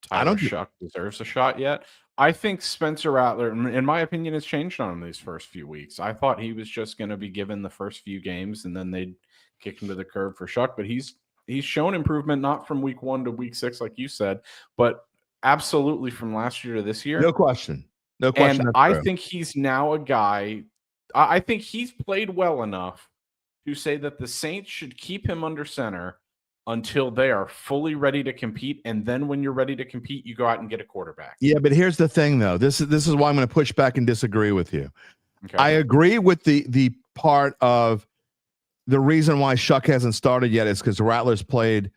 Tyler Shough deserves a shot yet. I think Spencer Rattler, in my opinion, has changed on him these first few weeks. I thought he was just going to be given the first few games and then they'd kick him to the curb for Shough, but he's shown improvement, not from week 1 to week 6, like you said, but absolutely from last year to this year. No question. No question. And I think he's now a guy, I think he's played well enough to say that the Saints should keep him under center until they are fully ready to compete. And then when you're ready to compete, you go out and get a quarterback. Yeah, but here's the thing, though. This is why I'm going to push back and disagree with you. Okay. I agree with the part of the reason why Shough hasn't started yet is because Rattler's played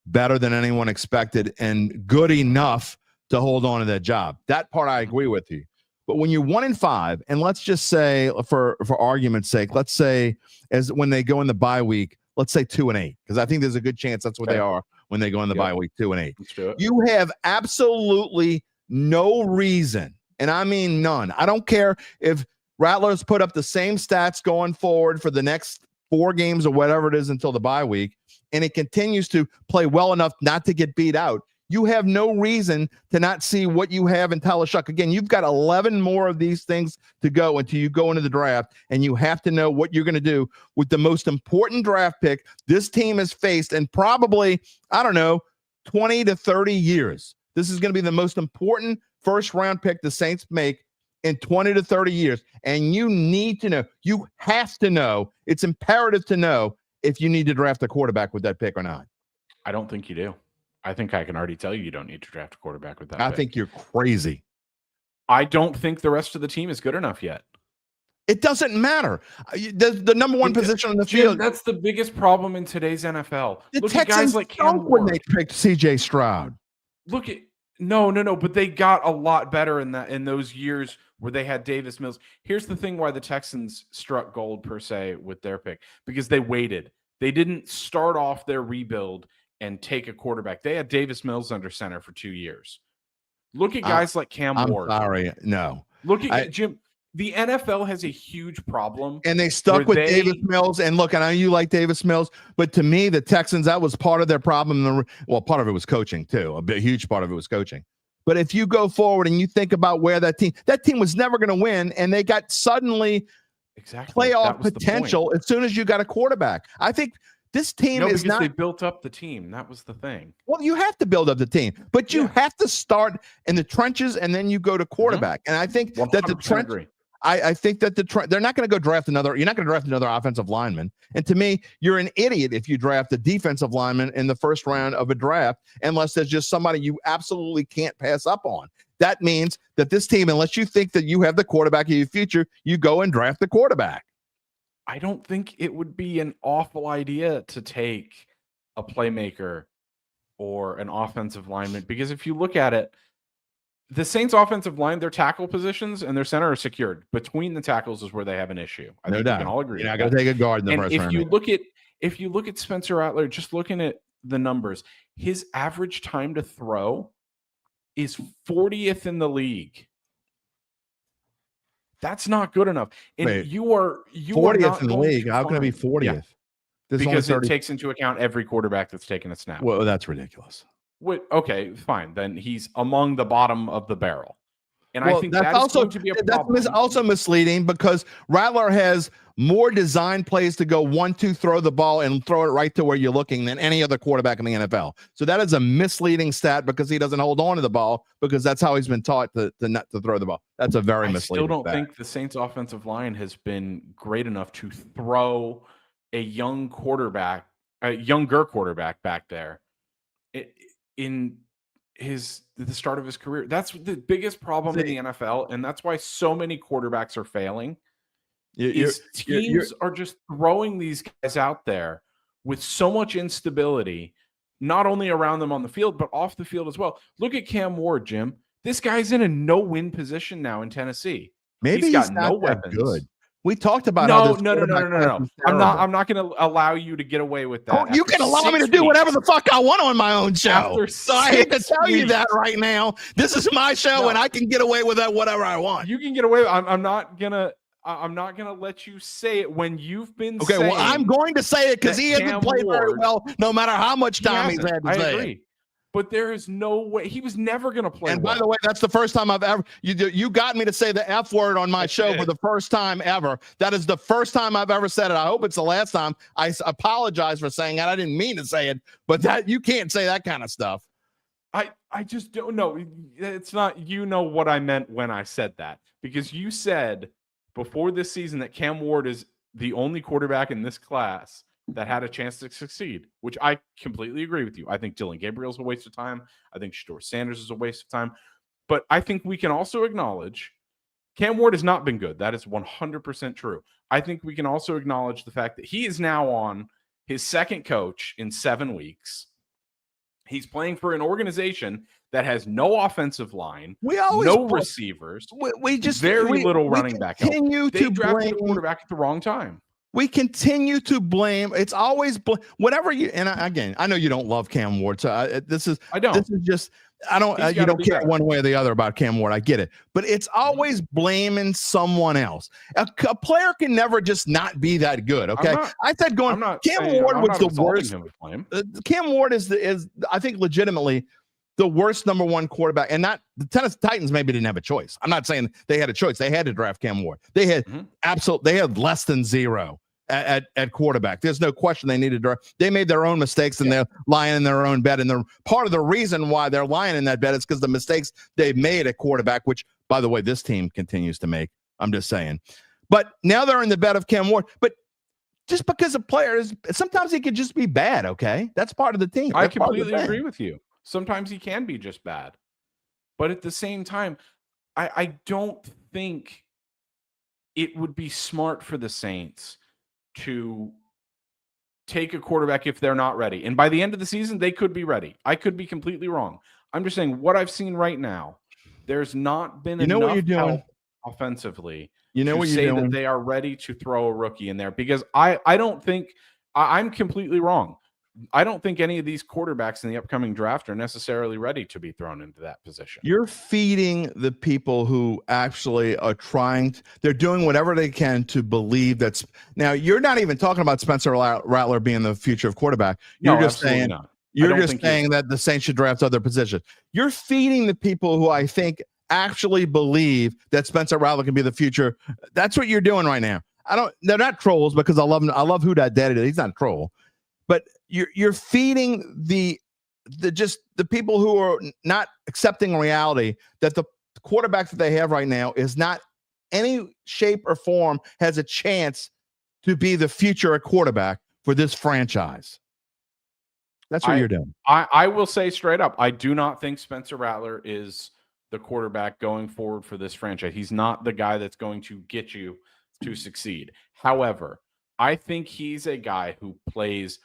better than anyone expected and good enough to hold on to that job. That part I agree with you. But when you're 1-5, and let's just say, for argument's sake, let's say as when they go in the bye week, let's say 2-8, because I think there's a good chance that's what they are when they go in the bye week, 2-8. Let's do it. You have absolutely no reason, and I mean none. I don't care if Rattler's put up the same stats going forward for the next 4 games or whatever it is until the bye week, and it continues to play well enough not to get beat out. You have no reason to not see what you have in Tyler Shough. Again, you've got 11 more of these things to go until you go into the draft, and you have to know what you're going to do with the most important draft pick this team has faced in probably, 20 to 30 years. This is going to be the most important first-round pick the Saints make in 20 to 30 years, and you need to know. You have to know. It's imperative to know if you need to draft a quarterback with that pick or not. I don't think you do. I think I can already tell you don't need to draft a quarterback with that. I think you're crazy. I don't think the rest of the team is good enough yet. It doesn't matter. The number one position on the field. That's the biggest problem in today's NFL. Look at guys like Cam when they picked CJ Stroud. Look at no, but they got a lot better in those years where they had Davis Mills. Here's the thing why the Texans struck gold per se with their pick, because they waited. They didn't start off their rebuild and take a quarterback. They had Davis Mills under center for 2 years. Look at guys like Cam Ward. Sorry, no. Look at Jim. The NFL has a huge problem. And they stuck with Davis Mills. And look, I know you like Davis Mills, but to me, the Texans, that was part of their problem. Well, part of it was coaching too. A huge part of it was coaching. But if you go forward and you think about where that team was never going to win, and they got suddenly playoff potential as soon as you got a quarterback. I think this team is not. They built up the team. That was the thing. Well, you have to build up the team, but you have to start in the trenches and then you go to quarterback. And I think that the trench. I think that they're not going to go draft another. You're not going to draft another offensive lineman. And to me, you're an idiot if you draft a defensive lineman in the first round of a draft, unless there's just somebody you absolutely can't pass up on. that means that this team, unless you think that you have the quarterback of your future, you go and draft the quarterback. I don't think it would be an awful idea to take a playmaker or an offensive lineman, because if you look at it, the Saints offensive line, their tackle positions and their center are secured. Between the tackles is where they have an issue. I think we can all agree. You're not going to take a guard in the first round. If you look at Spencer Rattler, just looking at the numbers, his average time to throw is 40th in the league. That's not good enough. And Wait, you are 40th in the league. How can it be 40th? Yeah. Because it takes into account every quarterback that's taken a snap. Well, that's ridiculous. Okay, fine. Then he's among the bottom of the barrel. And I think that's also going to be a problem. That's also misleading because Rattler has more design plays to go 1-2, throw the ball and throw it right to where you're looking than any other quarterback in the NFL. So that is a misleading stat because he doesn't hold on to the ball because that's how he's been taught to not to throw the ball. That's a very misleading stat. I still don't think the Saints offensive line has been great enough to throw a younger quarterback back there in the start of his career. That's the biggest problem in the NFL, and that's why so many quarterbacks are failing. Teams are just throwing these guys out there with so much instability, not only around them on the field, but off the field as well. Look at Cam Ward, Jim. This guy's in a no-win position now in Tennessee. Maybe he's got no weapons. Good. We talked about no. I'm not going to allow you to get away with that. Oh, you can allow me to do whatever the fuck I want on my own show. So I hate to tell you that right now. This is my show, and I can get away with that whatever I want. You can get away. I'm not gonna let you say it when you've been. Okay, well, I'm going to say it because he hasn't played very well, no matter how much time he's had to say it. But there is no way he was never going to play. And by the way, that's the first time I've ever you got me to say the F word on my show for the first time ever. That is the first time I've ever said it. I hope it's the last time. I apologize for saying that. I didn't mean to say it, but that you can't say that kind of stuff. I just don't know. It's not, what I meant when I said that, because you said before this season that Cam Ward is the only quarterback in this class that had a chance to succeed, which I completely agree with you. I think Dylan Gabriel's a waste of time. I think Shedeur Sanders is a waste of time. But I think we can also acknowledge Cam Ward has not been good. That is 100% true. I think we can also acknowledge the fact that he is now on his second coach in 7 weeks. He's playing for an organization that has no offensive line, no receivers, we just very little running back help. They drafted a quarterback at the wrong time. We continue to blame. It's always whatever you. And again, I know you don't love Cam Ward, so I don't. This is just. I don't. You don't care one way or the other about Cam Ward. I get it, but it's always blaming someone else. A player can never just not be that good. Okay, I said Cam Ward was the worst. Cam Ward is I think legitimately the worst number one quarterback, and not the Tennessee Titans maybe didn't have a choice. I'm not saying they had a choice. They had to draft Cam Ward. They had they had less than zero at quarterback. There's no question they needed to. They made their own mistakes and they're lying in their own bed. And part of the reason why they're lying in that bed is because the mistakes they made at quarterback, which, by the way, this team continues to make. I'm just saying. But now they're in the bed of Cam Ward. But just because a player is, sometimes he could just be bad, okay? That's part of the team. I completely agree with you. Sometimes he can be just bad. But at the same time, I don't think it would be smart for the Saints to take a quarterback if they're not ready. And by the end of the season, they could be ready. I could be completely wrong. I'm just saying what I've seen right now, there's not been enough help offensively to say that they are ready to throw a rookie in there, because I don't think I'm completely wrong. I don't think any of these quarterbacks in the upcoming draft are necessarily ready to be thrown into that position. You're feeding the people who actually are they're doing whatever they can to believe that's now you're not even talking about Spencer Rattler being the future of quarterback. You're just saying that the Saints should draft other positions. You're feeding the people who I think actually believe that Spencer Rattler can be the future. That's what you're doing right now. They're not trolls, because I love him. I love who that Dattitude is. He's not a troll. But you're feeding the people who are not accepting reality that the quarterback that they have right now is not any shape or form has a chance to be the future quarterback for this franchise. That's what you're doing. I will say straight up, I do not think Spencer Rattler is the quarterback going forward for this franchise. He's not the guy that's going to get you to succeed. However, I think he's a guy who plays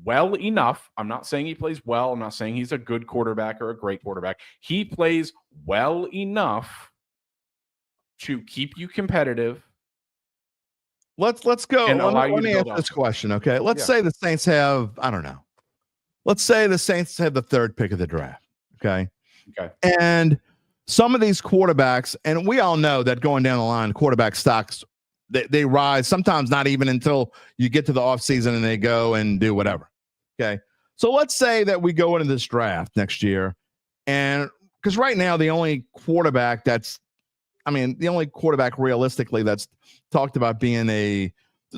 well enough. I'm not saying he plays well. I'm not saying he's a good quarterback or a great quarterback. He plays well enough to keep you competitive. Let's go. And allow Let you to me build ask off this of it. question, okay? Let's say the Saints have, I don't know. Let's say the Saints have the 3rd pick of the draft, okay? Okay. And some of these quarterbacks, and we all know that going down the line, quarterback stocks, they rise, sometimes not even until you get to the offseason and they go and do whatever, okay? So let's say that we go into this draft next year, and because right now the only quarterback realistically that's talked about being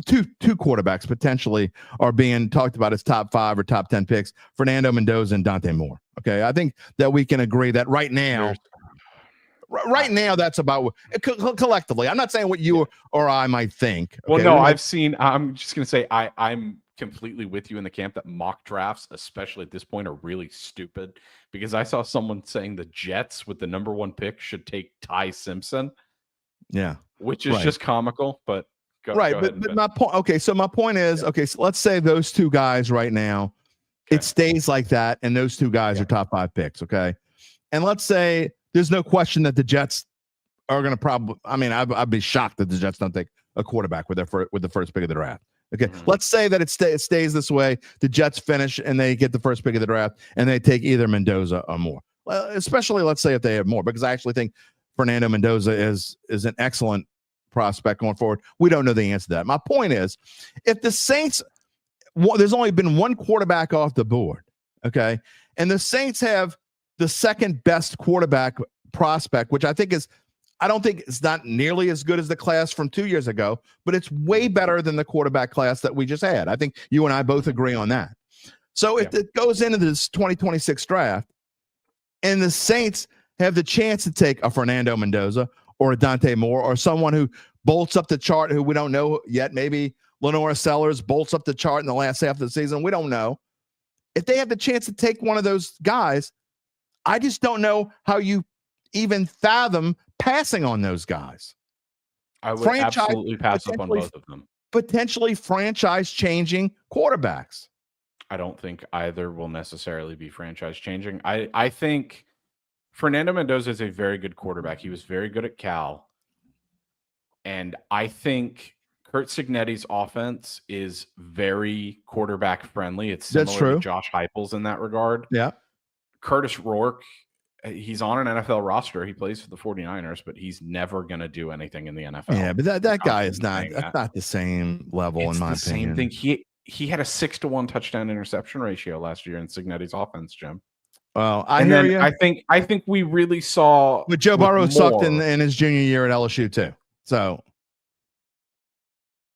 two quarterbacks potentially are being talked about as top 5 or top 10 picks, Fernando Mendoza and Dante Moore. Okay. I think that we can agree that right now, that's about collectively. I'm not saying what you or I might think. Okay? Well, no, I'm just going to say, I'm completely with you in the camp that mock drafts, especially at this point, are really stupid, because I saw someone saying the Jets with the number 1 pick should take Ty Simpson. Yeah. Which is just comical, but go ahead. But my point, okay, so my point is, so let's say those two guys right now, it stays like that, and those two guys are top 5 picks, okay? And let's say there's no question that the Jets are going to probably, I'd be shocked that the Jets don't take a quarterback with the 1st pick of the draft. Okay, let's say that it stays this way. The Jets finish and they get the 1st pick of the draft, and they take either Mendoza or Moore. Well, especially let's say if they have Moore, because I actually think Fernando Mendoza is an excellent prospect going forward. We don't know the answer to that. My point is, if the Saints, there's only been 1 quarterback off the board, okay, and the Saints have the 2nd best quarterback prospect, which I don't think it's not nearly as good as the class from 2 years ago, but it's way better than the quarterback class that we just had. I think you and I both agree on that. So if it goes into this 2026 draft and the Saints have the chance to take a Fernando Mendoza or a Dante Moore or someone who bolts up the chart who we don't know yet, maybe Lenore Sellers bolts up the chart in the last half of the season, we don't know. If they have the chance to take one of those guys, I just don't know how you even fathom passing on those guys. I would absolutely pass up on both of them. Potentially franchise-changing quarterbacks. I don't think either will necessarily be franchise-changing. I think Fernando Mendoza is a very good quarterback. He was very good at Cal. And I think Curt Cignetti's offense is very quarterback-friendly. It's similar to Josh Heupel's in that regard. Yeah. Curtis Rourke, he's on an NFL roster. He plays for the 49ers, but he's never going to do anything in the NFL. Yeah, but that guy is not the same level in my opinion. Same thing. He had a 6-to-1 touchdown interception ratio last year in Cignetti's offense, Jim. Well, I hear you. I think we really saw. But Joe Burrow sucked in his junior year at LSU too. So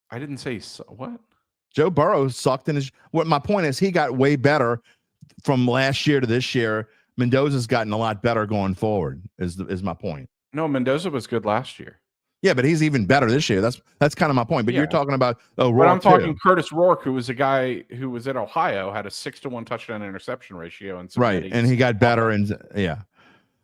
I didn't say what. Joe Burrow sucked in his. What my point is, he got way better from last year to this year. Mendoza's gotten a lot better going forward. Is my point. No, Mendoza was good last year. Yeah, but he's even better this year. That's kind of my point. But you're talking about Rourke. But I'm talking Curtis Rourke, who was a guy who was at Ohio, had a 6-to-1 touchdown interception ratio, and and he got better. And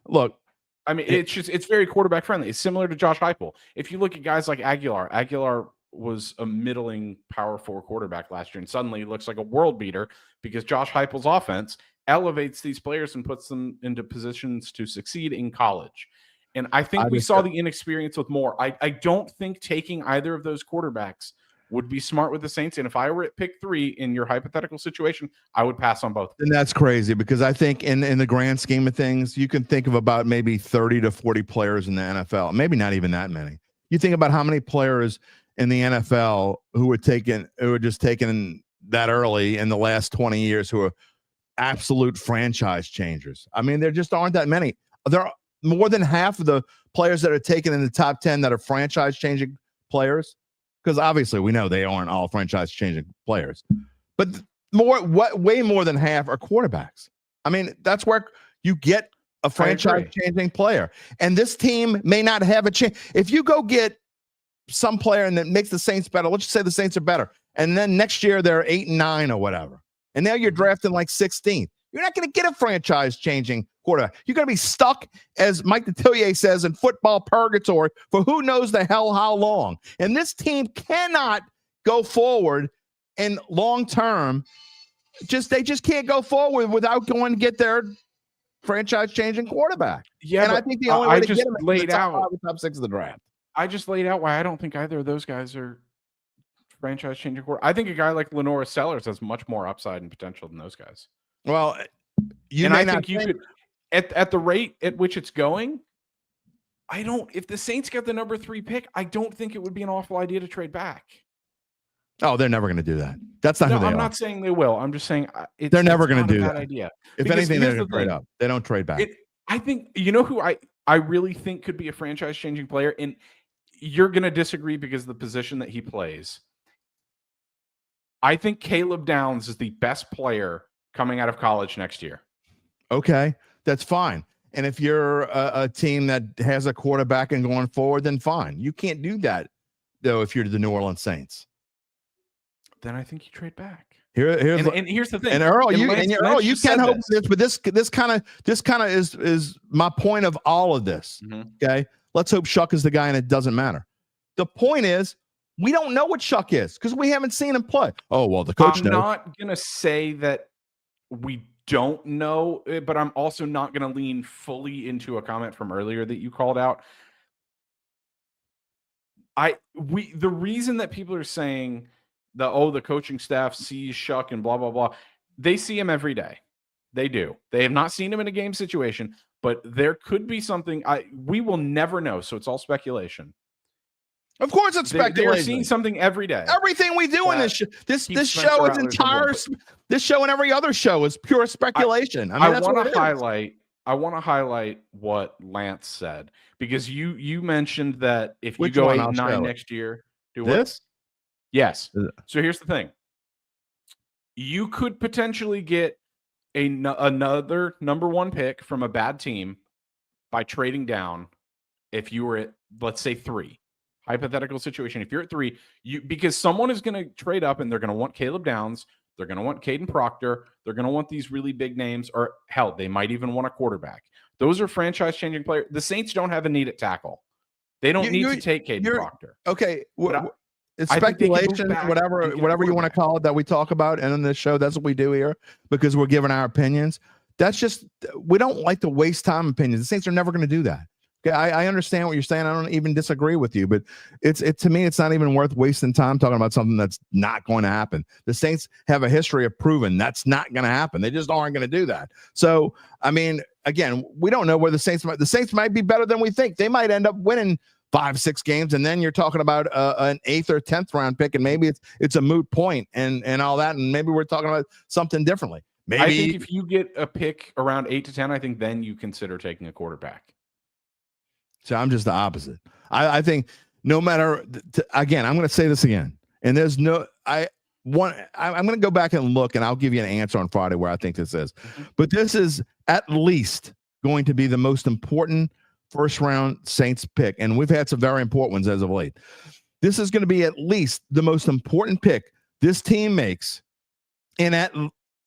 look, I mean, it's very quarterback friendly. It's similar to Josh Heupel. If you look at guys like Aguilar was a middling power 4 quarterback last year, and suddenly he looks like a world beater because Josh Heupel's offense elevates these players and puts them into positions to succeed in college. And I think we saw the inexperience with Moore. I don't think taking either of those quarterbacks would be smart with the Saints. And if I were at pick 3 in your hypothetical situation, I would pass on both. And that's crazy because I think in the grand scheme of things, you can think of about maybe 30 to 40 players in the NFL, maybe not even that many. You think about how many players in the NFL who were just taken that early in the last 20 years who are absolute franchise changers. I mean, there just aren't that many. There are more than half of the players that are taken in the top 10 that are franchise changing players, because obviously we know they aren't all franchise changing players, but way more than half are quarterbacks. I mean, that's where you get a franchise changing player. And this team may not have a chance. If you go get some player and that makes the Saints better, let's just say the Saints are better, and then next year they're 8-9 or whatever, and now you're drafting like 16th. You're not going to get a franchise changing quarterback. You're going to be stuck, as Mike Detillier says, in football purgatory for who knows the hell how long. And this team cannot go forward and long term. They just can't go forward without going to get their franchise-changing quarterback. Yeah, and I think the only way to get him is the top 5 or top 6 of the draft. I just laid out why I don't think either of those guys are franchise-changing quarterback. I think a guy like Lenora Sellers has much more upside and potential than those guys. Well, I think you could, at the rate at which it's going, if the Saints get the number 3 pick, I don't think it would be an awful idea to trade back. Oh, they're never going to do that. That's not who they are. I'm not saying they will. I'm just saying they're never going to do that. Idea. If anything, they're going to trade up. They don't trade back. I think, who I really think could be a franchise-changing player, and you're going to disagree because of the position that he plays. I think Caleb Downs is the best player coming out of college next year. Okay, that's fine. And if you're a team that has a quarterback and going forward, then fine. You can't do that, though, if you're the New Orleans Saints. Then I think you trade back. Here's the thing. And Earl, you can't hope this, but this kind of is my point of all of this. Mm-hmm. Okay, let's hope Shough is the guy, and it doesn't matter. The point is, we don't know what Shough is because we haven't seen him play. Oh well, the coach knows. I'm not gonna say that we don't know, but I'm also not gonna lean fully into a comment from earlier that you called out. The reason that people are saying the coaching staff sees Shough and blah, blah, blah. They see him every day. They do. They have not seen him in a game situation, but there could be something. We will never know, so it's all speculation. Of course it's speculation. They're seeing something every day. Everything we do in this show, this show is entire. This show and every other show is pure speculation. I want to highlight what Lance said, because you mentioned that if you go 8-9 next year, do this? Yes. So here's the thing. You could potentially get another number 1 pick from a bad team by trading down if you were at, let's say, 3. Hypothetical situation. If you're at 3, because someone is going to trade up and they're going to want Caleb Downs, they're going to want Caden Proctor, they're going to want these really big names, or hell, they might even want a quarterback. Those are franchise-changing players. The Saints don't have a need at tackle. They don't need to take Caden Proctor. Okay. It's speculation, whatever you want to call it, that we talk about, and in this show, that's what we do here because we're giving our opinions. That's just, we don't like to waste time opinions. The Saints are never going to do that. Okay, I understand what you're saying. I don't even disagree with you, but to me, it's not even worth wasting time talking about something that's not going to happen. The Saints have a history of proving that's not going to happen. They just aren't going to do that. So, I mean, again, we don't know where the Saints might be better than we think. They might end up winning 5-6 games, and then you're talking about an 8th or 10th round pick, and maybe it's a moot point and all that, and maybe we're talking about something differently. Maybe I think if you get a pick around 8 to 10, I think then you consider taking a quarterback. So I'm just the opposite. I think no matter again, I'm going to say this again, and I'm going to go back and look, and I'll give you an answer on Friday where I think this is, but this is at least going to be the most important first round Saints pick. And we've had some very important ones as of late. This is going to be at least the most important pick this team makes in at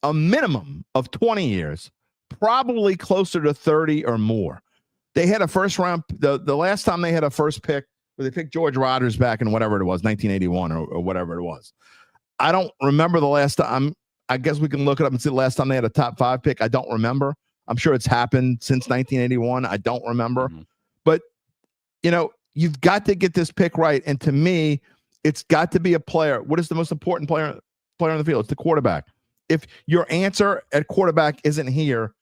a minimum of 20 years, probably closer to 30 or more. They had a first round. The last time they had a first pick, where they picked George Rodgers back in whatever it was, 1981 or whatever it was. I don't remember the last time. I guess we can look it up and see the last time they had a top 5 pick. I don't remember. I'm sure it's happened since 1981. I don't remember. Mm-hmm. But, you've got to get this pick right. And to me, it's got to be a player. What is the most important player on the field? It's the quarterback. If your answer at quarterback isn't here,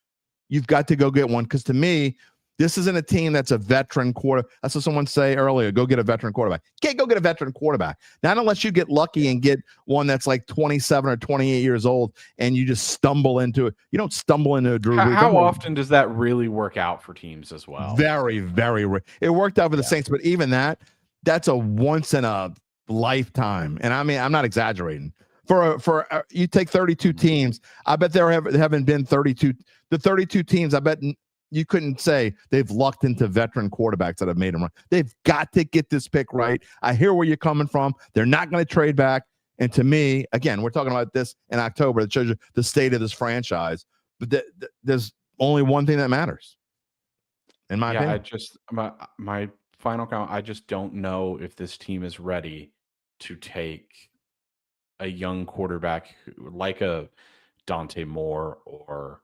you've got to go get one. Because to me, this isn't a team that's a veteran quarterback. That's what someone say earlier. Go get a veteran quarterback. Can't go get a veteran quarterback. Not unless you get lucky and get one that's like 27 or 28 years old and you just stumble into it. You don't stumble into a Drew Brees. How often does that really work out for teams as well? Very, very rare. It worked out for the Saints, but even that's a once in a lifetime. And I mean, I'm not exaggerating. For you take 32 teams, I bet there haven't been 32. The 32 teams, I bet you couldn't say they've lucked into veteran quarterbacks that have made them run. They've got to get this pick right. I hear where you're coming from. They're not going to trade back. And to me, again, we're talking about this in October. That shows you the state of this franchise. But there's only one thing that matters, in my opinion. I just my final comment. I just don't know if this team is ready to take a young quarterback like a Dante Moore or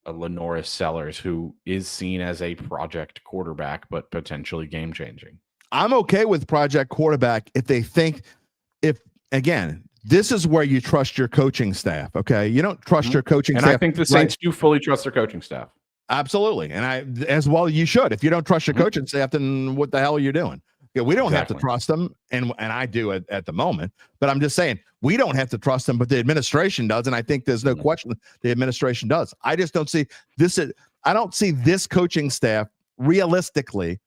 a Lenoris Sellers, who is seen as a project quarterback, but potentially game changing. I'm okay with project quarterback if they think, again, this is where you trust your coaching staff. Okay. You don't trust your coaching staff. And I think the Saints do fully trust their coaching staff. Absolutely. And as well, you should. If you don't trust your coaching staff, then what the hell are you doing? Yeah, we don't have to trust them, and I do at the moment. But I'm just saying, we don't have to trust them, but the administration does, and I think there's no question the administration does. I just don't see this. I don't see this coaching staff realistically.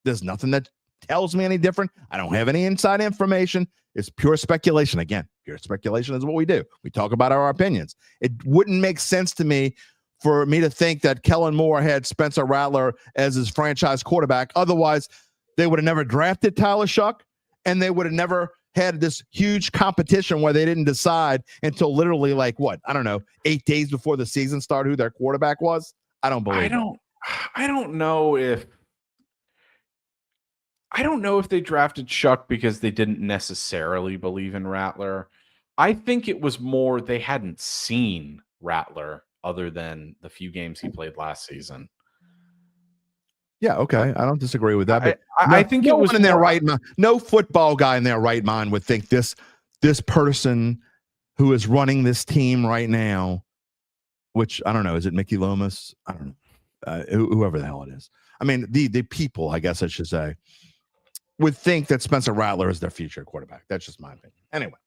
There's nothing that tells me any different. I don't have any inside information. It's pure speculation. Again, pure speculation is what we do. We talk about our opinions. It wouldn't make sense to me for me to think that Kellen Moore had Spencer Rattler as his franchise quarterback. Otherwise, they would have never drafted Tyler Shough, and they would have never had this huge competition where they didn't decide until literally 8 days before the season started who their quarterback was. I don't believe I don't know if they drafted Shough because they didn't necessarily believe in Rattler. I think it was more they hadn't seen Rattler other than the few games he played last season. Yeah, okay. I don't disagree with that. But I think it was in their right mind. No football guy in their right mind would think this person who is running this team right now, which I don't know, is it Mickey Lomas? I don't know. Whoever the hell it is. I mean, the people, I guess I should say, would think that Spencer Rattler is their future quarterback. That's just my opinion. Anyway.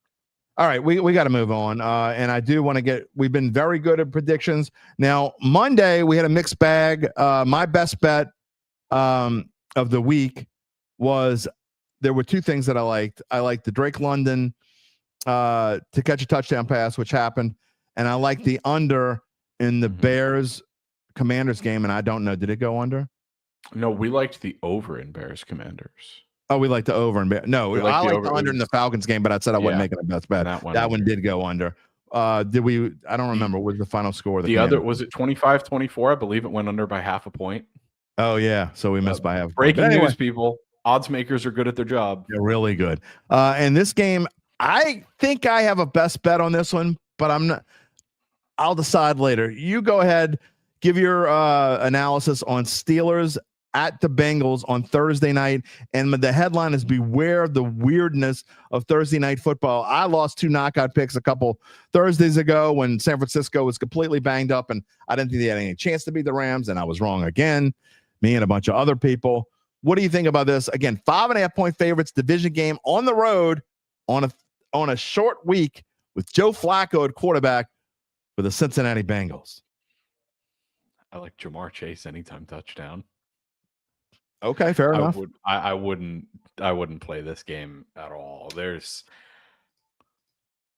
All right, we got to move on. And I do want to we've been very good at predictions. Now, Monday, we had a mixed bag. My best bet of the week was there were two things that I liked. I liked the Drake London to catch a touchdown pass, which happened. And I liked the under in the Bears Commanders game. And I don't know, did it go under? No, we liked the over in Bears Commanders. Oh, we like the over and no, I like the under in the Falcons game, but I said I wasn't making a best bet. That one did go under. Did we? I don't remember. What was the final score? The other was it 25-24? I believe it went under by half a point. Oh yeah, so we missed by half. Breaking news, people! Odds makers are good at their job. They're really good. And this game, I think I have a best bet on this one, but I'm not. I'll decide later. You go ahead, give your analysis on Steelers at the Bengals on Thursday night. And the headline is beware the weirdness of Thursday night football. I lost 2 knockout picks a couple Thursdays ago when San Francisco was completely banged up and I didn't think they had any chance to beat the Rams. And I was wrong again, me and a bunch of other people. What do you think about this? Again, 5.5-point favorites, division game on the road on a short week with Joe Flacco at quarterback for the Cincinnati Bengals. I like Jamar Chase anytime touchdown. Okay, fair enough. I wouldn't play this game at all. There's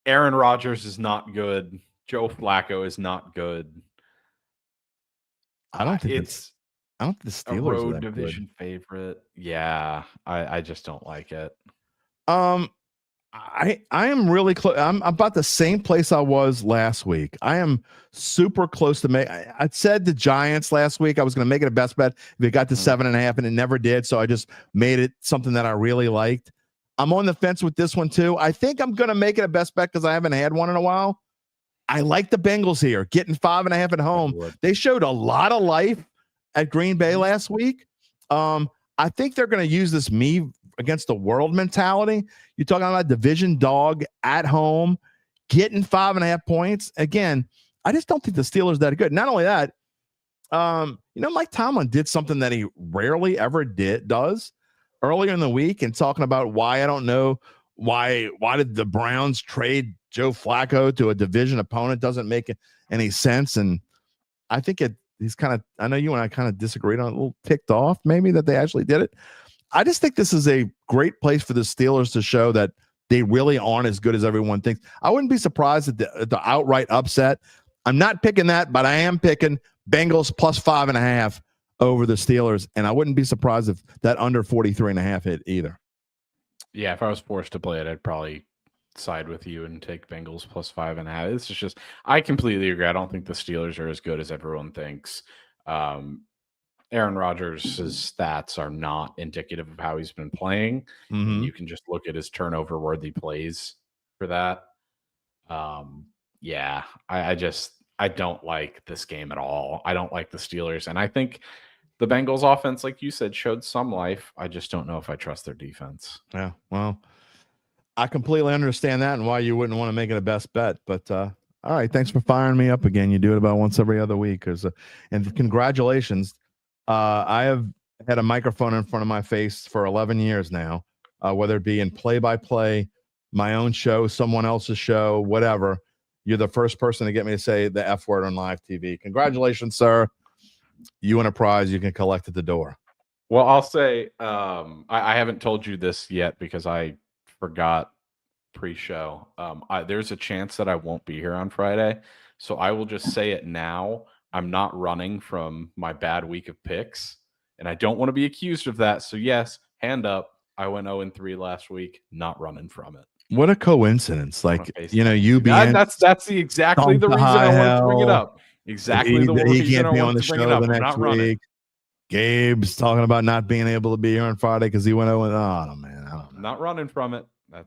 Aaron Rodgers is not good. Joe Flacco is not good. I don't think the Steelers a road are that division good. favorite. Yeah, I just don't like it. I am really close. I'm about the same place I was last week. I am super close to I said the Giants last week. I was going to make it a best bet if it got to 7.5, and it never did. So I just made it something that I really liked. I'm on the fence with this one too. I think I'm going to make it a best bet because I haven't had one in a while. I like the Bengals here, getting 5.5 at home. They showed a lot of life at Green Bay last week. I think they're going to use this me against the world mentality. You're talking about division dog at home, getting 5.5 points. Again, I just don't think the Steelers are that good. Not only that, Mike Tomlin did something that he rarely ever does earlier in the week and talking about why I don't know why did the Browns trade Joe Flacco to a division opponent doesn't make any sense. And I think he's kind of, I know you and I kind of disagreed on it, a little ticked off maybe that they actually did it. I just think this is a great place for the Steelers to show that they really aren't as good as everyone thinks. I wouldn't be surprised at the outright upset. I'm not picking that, but I am picking Bengals plus 5.5 over the Steelers, and I wouldn't be surprised if that under 43.5 hit either. Yeah, if I was forced to play it, I'd probably side with you and take Bengals plus 5.5. It's just I completely agree. I don't think the Steelers are as good as everyone thinks. Aaron Rodgers' stats are not indicative of how he's been playing. Mhm. You can just look at his turnover-worthy plays for that. Yeah, I don't like this game at all. I don't like the Steelers, and I think the Bengals offense, like you said, showed some life. I just don't know if I trust their defense. Yeah, well, I completely understand that and why you wouldn't want to make it a best bet. But all right, thanks for firing me up again. You do it about once every other week. And congratulations. I have had a microphone in front of my face for 11 years now, whether it be in play-by-play, my own show, someone else's show, whatever. You're the first person to get me to say the F word on live TV. Congratulations, sir. You win a prize you can collect at the door. Well, I'll say I haven't told you this yet because I forgot pre-show. There's a chance that I won't be here on Friday, so I will just say it now. I'm not running from my bad week of picks, and I don't want to be accused of that. So yes, hand up. I went 0-3 last week, not running from it. What a coincidence! Like you being that's exactly the reason I wanted to bring it up. Exactly the reason he can't I be on wanted the to bring it show up. the I'm next not week. running. Gabe's talking about not being able to be here on Friday because he went over. Oh man, I don't know. Not running from it.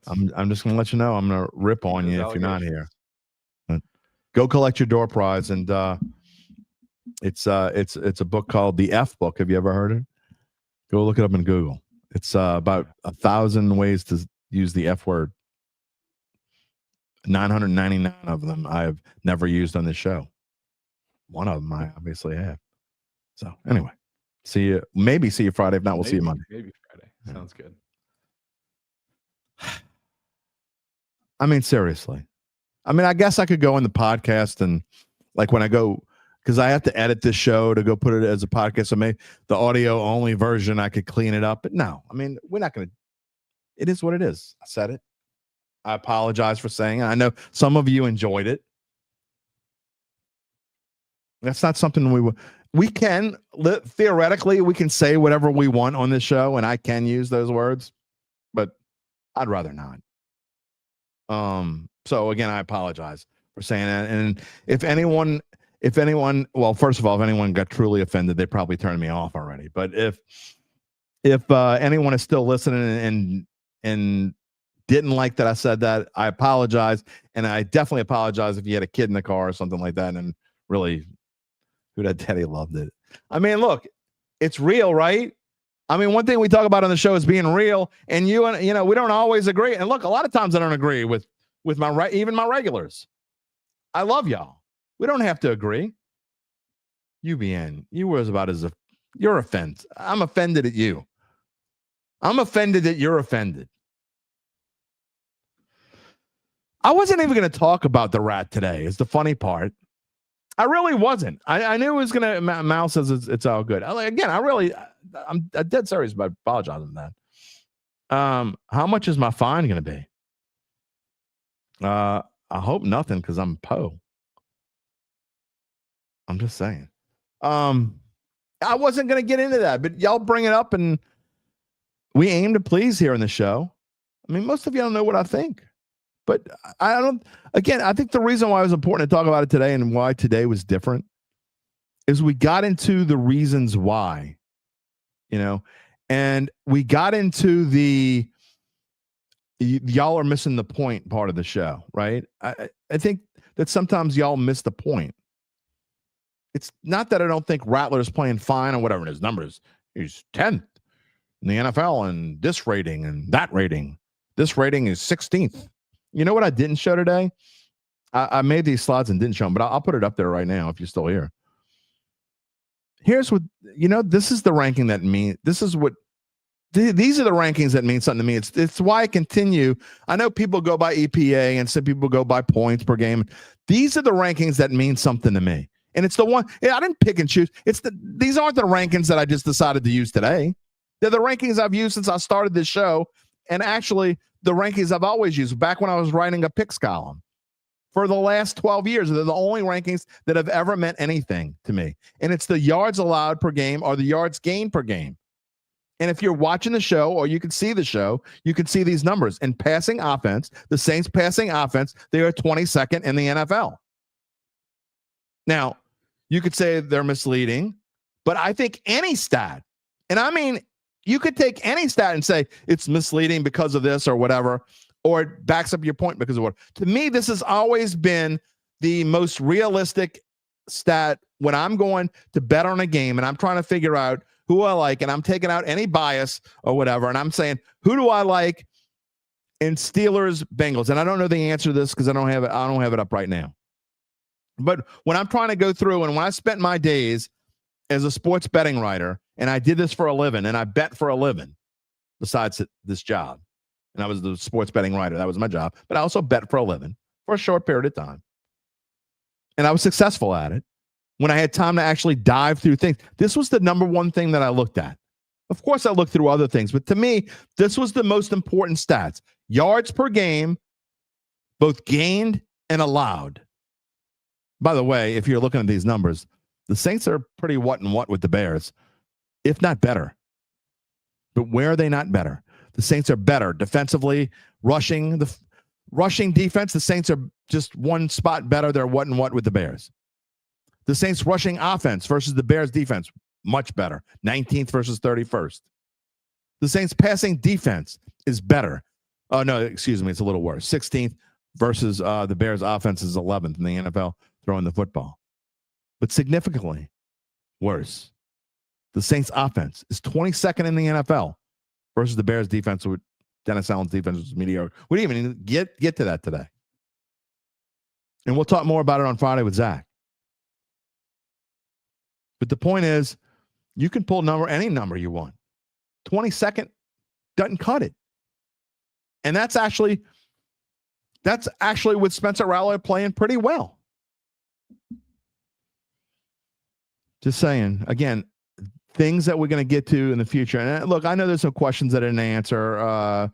I'm just gonna let you know. I'm gonna rip on you if you're not here. But go collect your door prize, and it's a book called The F Book. Have you ever heard it? Go look it up in Google. It's about 1,000 ways to use the F word. 999 of them I've never used on this show. One of them I obviously have. So anyway, maybe see you Friday. If not, we'll see you Monday. Maybe Friday. Sounds good. I mean, seriously. I mean, I guess I could go in the podcast and like when I go, because I have to edit this show to go put it as a podcast. So maybe the audio only version, I could clean it up. But no, I mean, we're not going to. It is what it is. I said it. I apologize for saying it. I know some of you enjoyed it. That's not something we can theoretically we can say whatever we want on this show, and I can use those words, but I'd rather not. So again, I apologize for saying that. And if anyone, well, first of all, if anyone got truly offended, they probably turned me off already. But if anyone is still listening and didn't like that I said that, I apologize. And I definitely apologize if you had a kid in the car or something like that and really who that daddy loved it. I mean, look, it's real, right? I mean, one thing we talk about on the show is being real, and we don't always agree. And look, a lot of times I don't agree with even my regulars. I love y'all. We don't have to agree. UBN, you were about as you're offended. I'm offended at you. I'm offended that you're offended. I wasn't even going to talk about the rat today. Is the funny part. I really wasn't. I knew it was going to. Mal says it's all good. I'm dead serious about apologizing for that. How much is my fine going to be? I hope nothing because I'm Poe. I'm just saying. I wasn't going to get into that, but y'all bring it up, and we aim to please here in the show. I mean, most of y'all know what I think. But I don't. Again, I think the reason why it was important to talk about it today and why today was different is we got into the reasons why, and we got into the y'all are missing the point part of the show, right? I think that sometimes y'all miss the point. It's not that I don't think Rattler is playing fine or whatever in his numbers. He's 10th in the NFL and this rating and that rating. This rating is 16th. You know what I didn't show today? I made these slides and didn't show them, but I'll put it up there right now if you're still here. Here's what, this is the ranking that means, these are the rankings that mean something to me. It's why I continue. I know people go by EPA and some people go by points per game. These are the rankings that mean something to me. And it's the one, I didn't pick and choose. These aren't the rankings that I just decided to use today. They're the rankings I've used since I started this show. And actually, the rankings I've always used back when I was writing a picks column for the last 12 years. They're the only rankings that have ever meant anything to me. And it's the yards allowed per game or the yards gained per game. And if you're watching the show or you can see the show, you can see these numbers. In passing offense, the Saints passing offense, they are 22nd in the NFL. Now, you could say they're misleading, but I think any stat, and I mean, you could take any stat and say it's misleading because of this or whatever, or it backs up your point because of what. To me, this has always been the most realistic stat when I'm going to bet on a game and I'm trying to figure out who I like, and I'm taking out any bias or whatever, and I'm saying, who do I like in Steelers Bengals? And I don't know the answer to this because I don't have it up right now. But when I'm trying to go through, and when I spent my days as a sports betting writer, and I did this for a living, and I bet for a living besides this job, and I was the sports betting writer. That was my job. But I also bet for a living for a short period of time. And I was successful at it when I had time to actually dive through things. This was the number one thing that I looked at. Of course, I looked through other things, but to me, this was the most important stats. Yards per game, both gained and allowed. By the way, if you're looking at these numbers, the Saints are pretty what with the Bears, if not better. But where are they not better? The Saints are better defensively, rushing defense. The Saints are just one spot better. They're what with the Bears. The Saints rushing offense versus the Bears defense, much better. 19th versus 31st. The Saints passing defense is better. Oh, no, excuse me. It's a little worse. 16th versus the Bears offense is 11th in the NFL throwing the football. But significantly worse. The Saints offense is 22nd in the NFL versus the Bears defense. With Dennis Allen's defense was mediocre. We didn't even get to that today. And we'll talk more about it on Friday with Zach. But the point is, you can pull any number you want. 22nd doesn't cut it. And that's actually with Spencer Rattler playing pretty well. Just saying, again, things that we're going to get to in the future. And look, I know there's some questions that I didn't answer.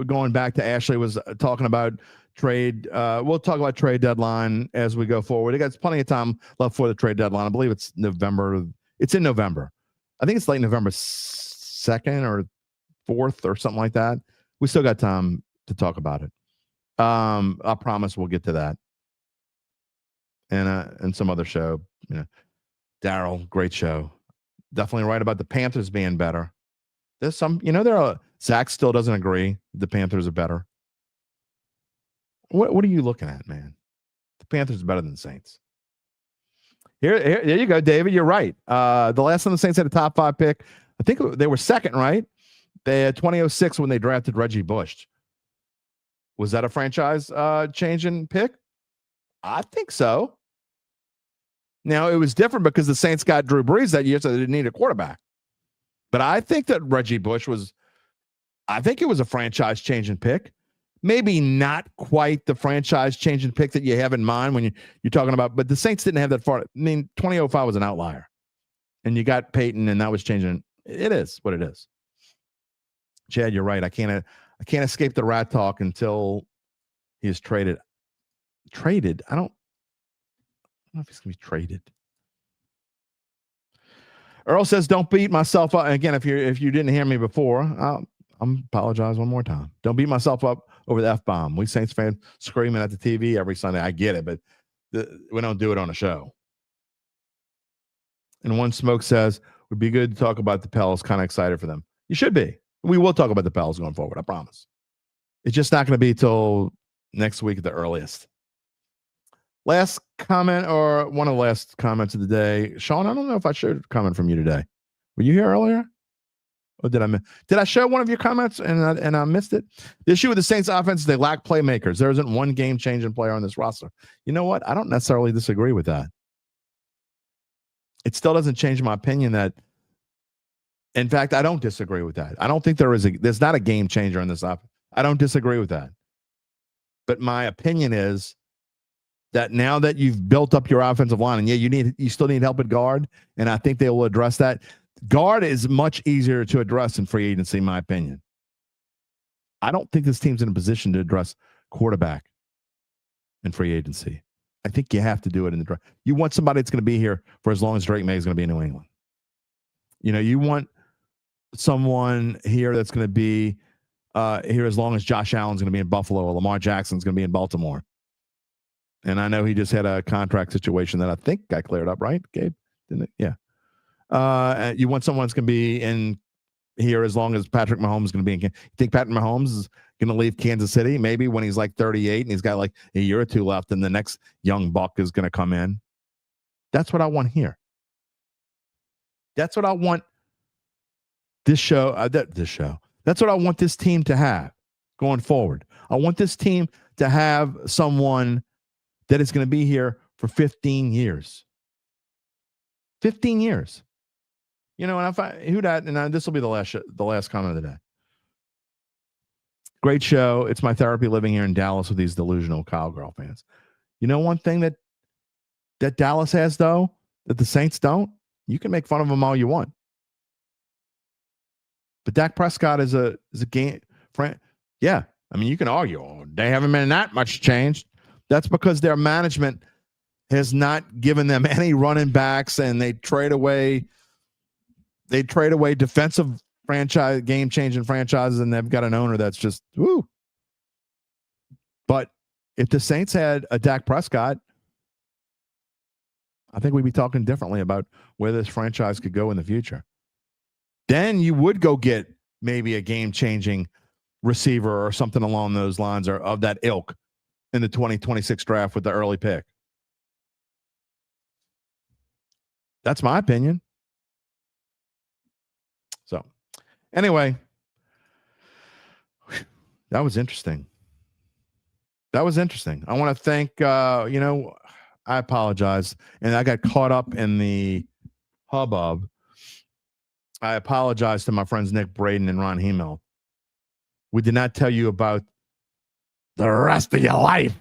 Going back to Ashley was talking about trade. We'll talk about trade deadline as we go forward. It got plenty of time left for the trade deadline. I believe it's November. It's in November. I think it's late November 2nd or 4th or something like that. We still got time to talk about it. I promise we'll get to that. And some other show. Daryl, great show. Definitely right about the Panthers being better. There's some, Zach still doesn't agree the Panthers are better. What are you looking at, man? The Panthers are better than the Saints. Here you go, David. You're right. The last time the Saints had a top 5 pick, I think they were second, right? They had 2006 when they drafted Reggie Bush. Was that a franchise changing pick? I think so. Now, it was different because the Saints got Drew Brees that year, so they didn't need a quarterback. But I think that Reggie Bush was a franchise changing pick. Maybe not quite the franchise changing pick that you have in mind when you're talking about, but the Saints didn't have that far. I mean, 2005 was an outlier. And you got Peyton, and that was changing. It is what it is. Chad, you're right. I can't escape the rat talk until he is traded. Traded? I don't know if he's going to be traded. Earl says, don't beat myself up. And again, if you didn't hear me before, I'm apologize one more time. Don't beat myself up over the F-bomb. We Saints fans screaming at the TV every Sunday. I get it, but we don't do it on a show. And One Smoke says, would be good to talk about the Pels. Kind of excited for them. You should be. We will talk about the Pels going forward. I promise. It's just not going to be till next week at the earliest. Last comment, or one of the last comments of the day. Sean, I don't know if I showed a comment from you today. Were you here earlier? Or did I show one of your comments and I missed it? The issue with the Saints offense is they lack playmakers. There isn't one game-changing player on this roster. You know what? I don't necessarily disagree with that. It still doesn't change my opinion that, in fact, I don't disagree with that. I don't think there's not a game changer in this offense. I don't disagree with that. But my opinion is that now that you've built up your offensive line, and you still need help at guard, and I think they will address that. Guard is much easier to address in free agency, in my opinion. I don't think this team's in a position to address quarterback in free agency. I think you have to do it in the draft. You want somebody that's going to be here for as long as Drake May is going to be in New England. You want someone here that's going to be here as long as Josh Allen's going to be in Buffalo or Lamar Jackson's going to be in Baltimore. And I know he just had a contract situation that I think got cleared up, right, Gabe? Didn't it? Yeah. You want someone that's going to be in here as long as Patrick Mahomes is going to be in. You think Patrick Mahomes is going to leave Kansas City maybe when he's like 38 and he's got like a year or two left and the next young buck is going to come in? That's what I want here. That's what I want this show. That's what I want this team to have going forward. I want this team to have someone that is going to be here for 15 years. 15 years. You know, and if this will be the last comment of the day. Great show. It's my therapy living here in Dallas with these delusional Cowgirl fans. You know one thing that Dallas has, though, that the Saints don't? You can make fun of them all you want. But Dak Prescott is a game friend. Yeah. I mean, you can argue, they haven't been that much changed. That's because their management has not given them any running backs, and they trade away defensive franchise, game-changing franchises, and they've got an owner that's just, woo. But if the Saints had a Dak Prescott, I think we'd be talking differently about where this franchise could go in the future. Then you would go get maybe a game-changing receiver or something along those lines, or of that ilk, in the 2026 draft with the early pick. That's my opinion. So, anyway, that was interesting. I want to thank, I apologize. And I got caught up in the hubbub. I apologize to my friends Nick Braden and Ron Hemel. We did not tell you about the rest of your life.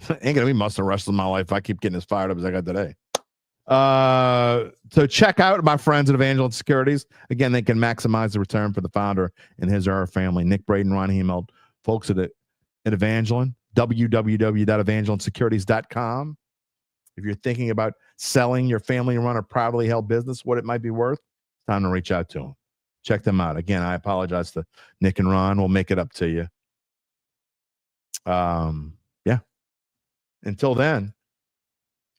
Ain't going to be much the rest of my life if I keep getting as fired up as I got today. So check out my friends at Evangeline Securities. Again, they can maximize the return for the founder and his or her family. Nick Braden, Ron Hemel, folks at Evangeline, www.evangelinesecurities.com. If you're thinking about selling your family-run or privately held business, what it might be worth, it's time to reach out to them. Check them out. Again, I apologize to Nick and Ron. We'll make it up to you. Yeah. Until then,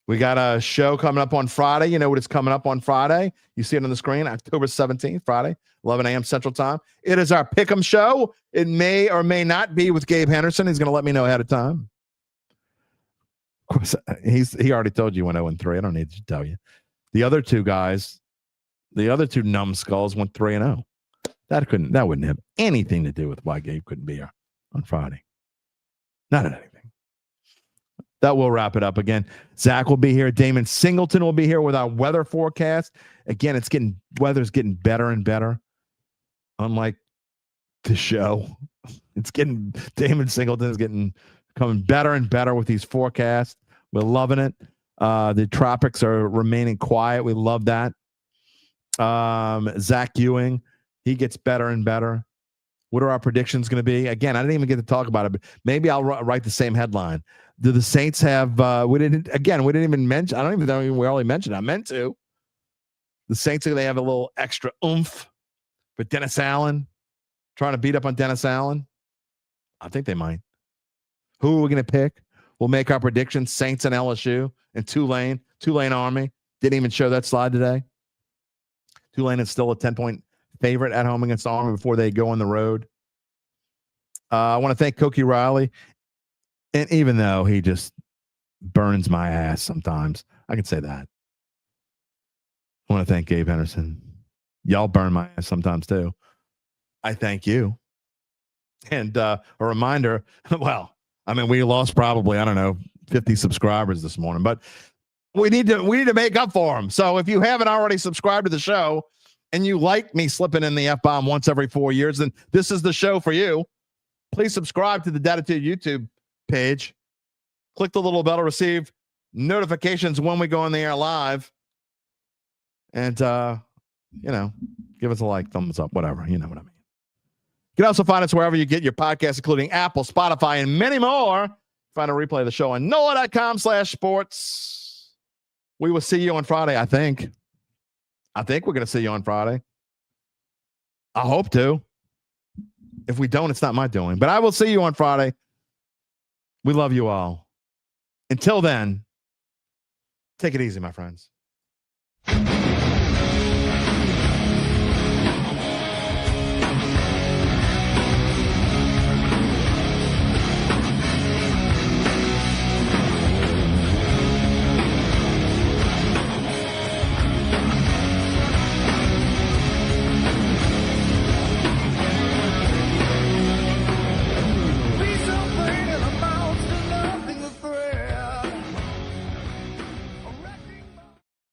we got a show coming up on Friday. You know what is coming up on Friday? You see it on the screen, October 17th, Friday, 11 a.m. Central Time. It is our Pick'em show. It may or may not be with Gabe Henderson. He's going to let me know ahead of time. Of course, he already told you went 0-3. I don't need to tell you. The other two guys, the other two numbskulls went 3-0. That wouldn't have anything to do with why Gabe couldn't be here on Friday. Not anything. That will wrap it up. Again, Zach will be here. Damon Singleton will be here with our weather forecast. Again, weather's getting better and better. Unlike the show, Damon Singleton is coming better and better with these forecasts. We're loving it. The tropics are remaining quiet. We love that. Zach Ewing, he gets better and better. What are our predictions going to be? Again, I didn't even get to talk about it, but maybe I'll write the same headline. Do the Saints have, we didn't even mention, I don't even know we already mentioned, I meant to. The Saints, they have a little extra oomph for Dennis Allen, trying to beat up on Dennis Allen. I think they might. Who are we going to pick? We'll make our predictions. Saints and LSU and Tulane Army. Didn't even show that slide today. Tulane is still a 10-point favorite at home against Army before they go on the road. I want to thank Koki Riley. And even though he just burns my ass sometimes, I can say that. I want to thank Gabe Henderson. Y'all burn my ass sometimes too. I thank you. And a reminder, well, I mean, we lost probably, 50 subscribers this morning, but we need to make up for them. So if you haven't already subscribed to the show and you like me slipping in the F-bomb once every 4 years, then this is the show for you. Please subscribe to the Dattitude YouTube page. Click the little bell to receive notifications when we go on the air live. And, give us a like, thumbs up, whatever. You know what I mean. You can also find us wherever you get your podcasts, including Apple, Spotify, and many more. Find a replay of the show on NOLA.com/sports. We will see you on Friday, I think. We're going to see you on Friday. I hope to. If we don't, it's not my doing. But I will see you on Friday. We love you all. Until then, take it easy, my friends.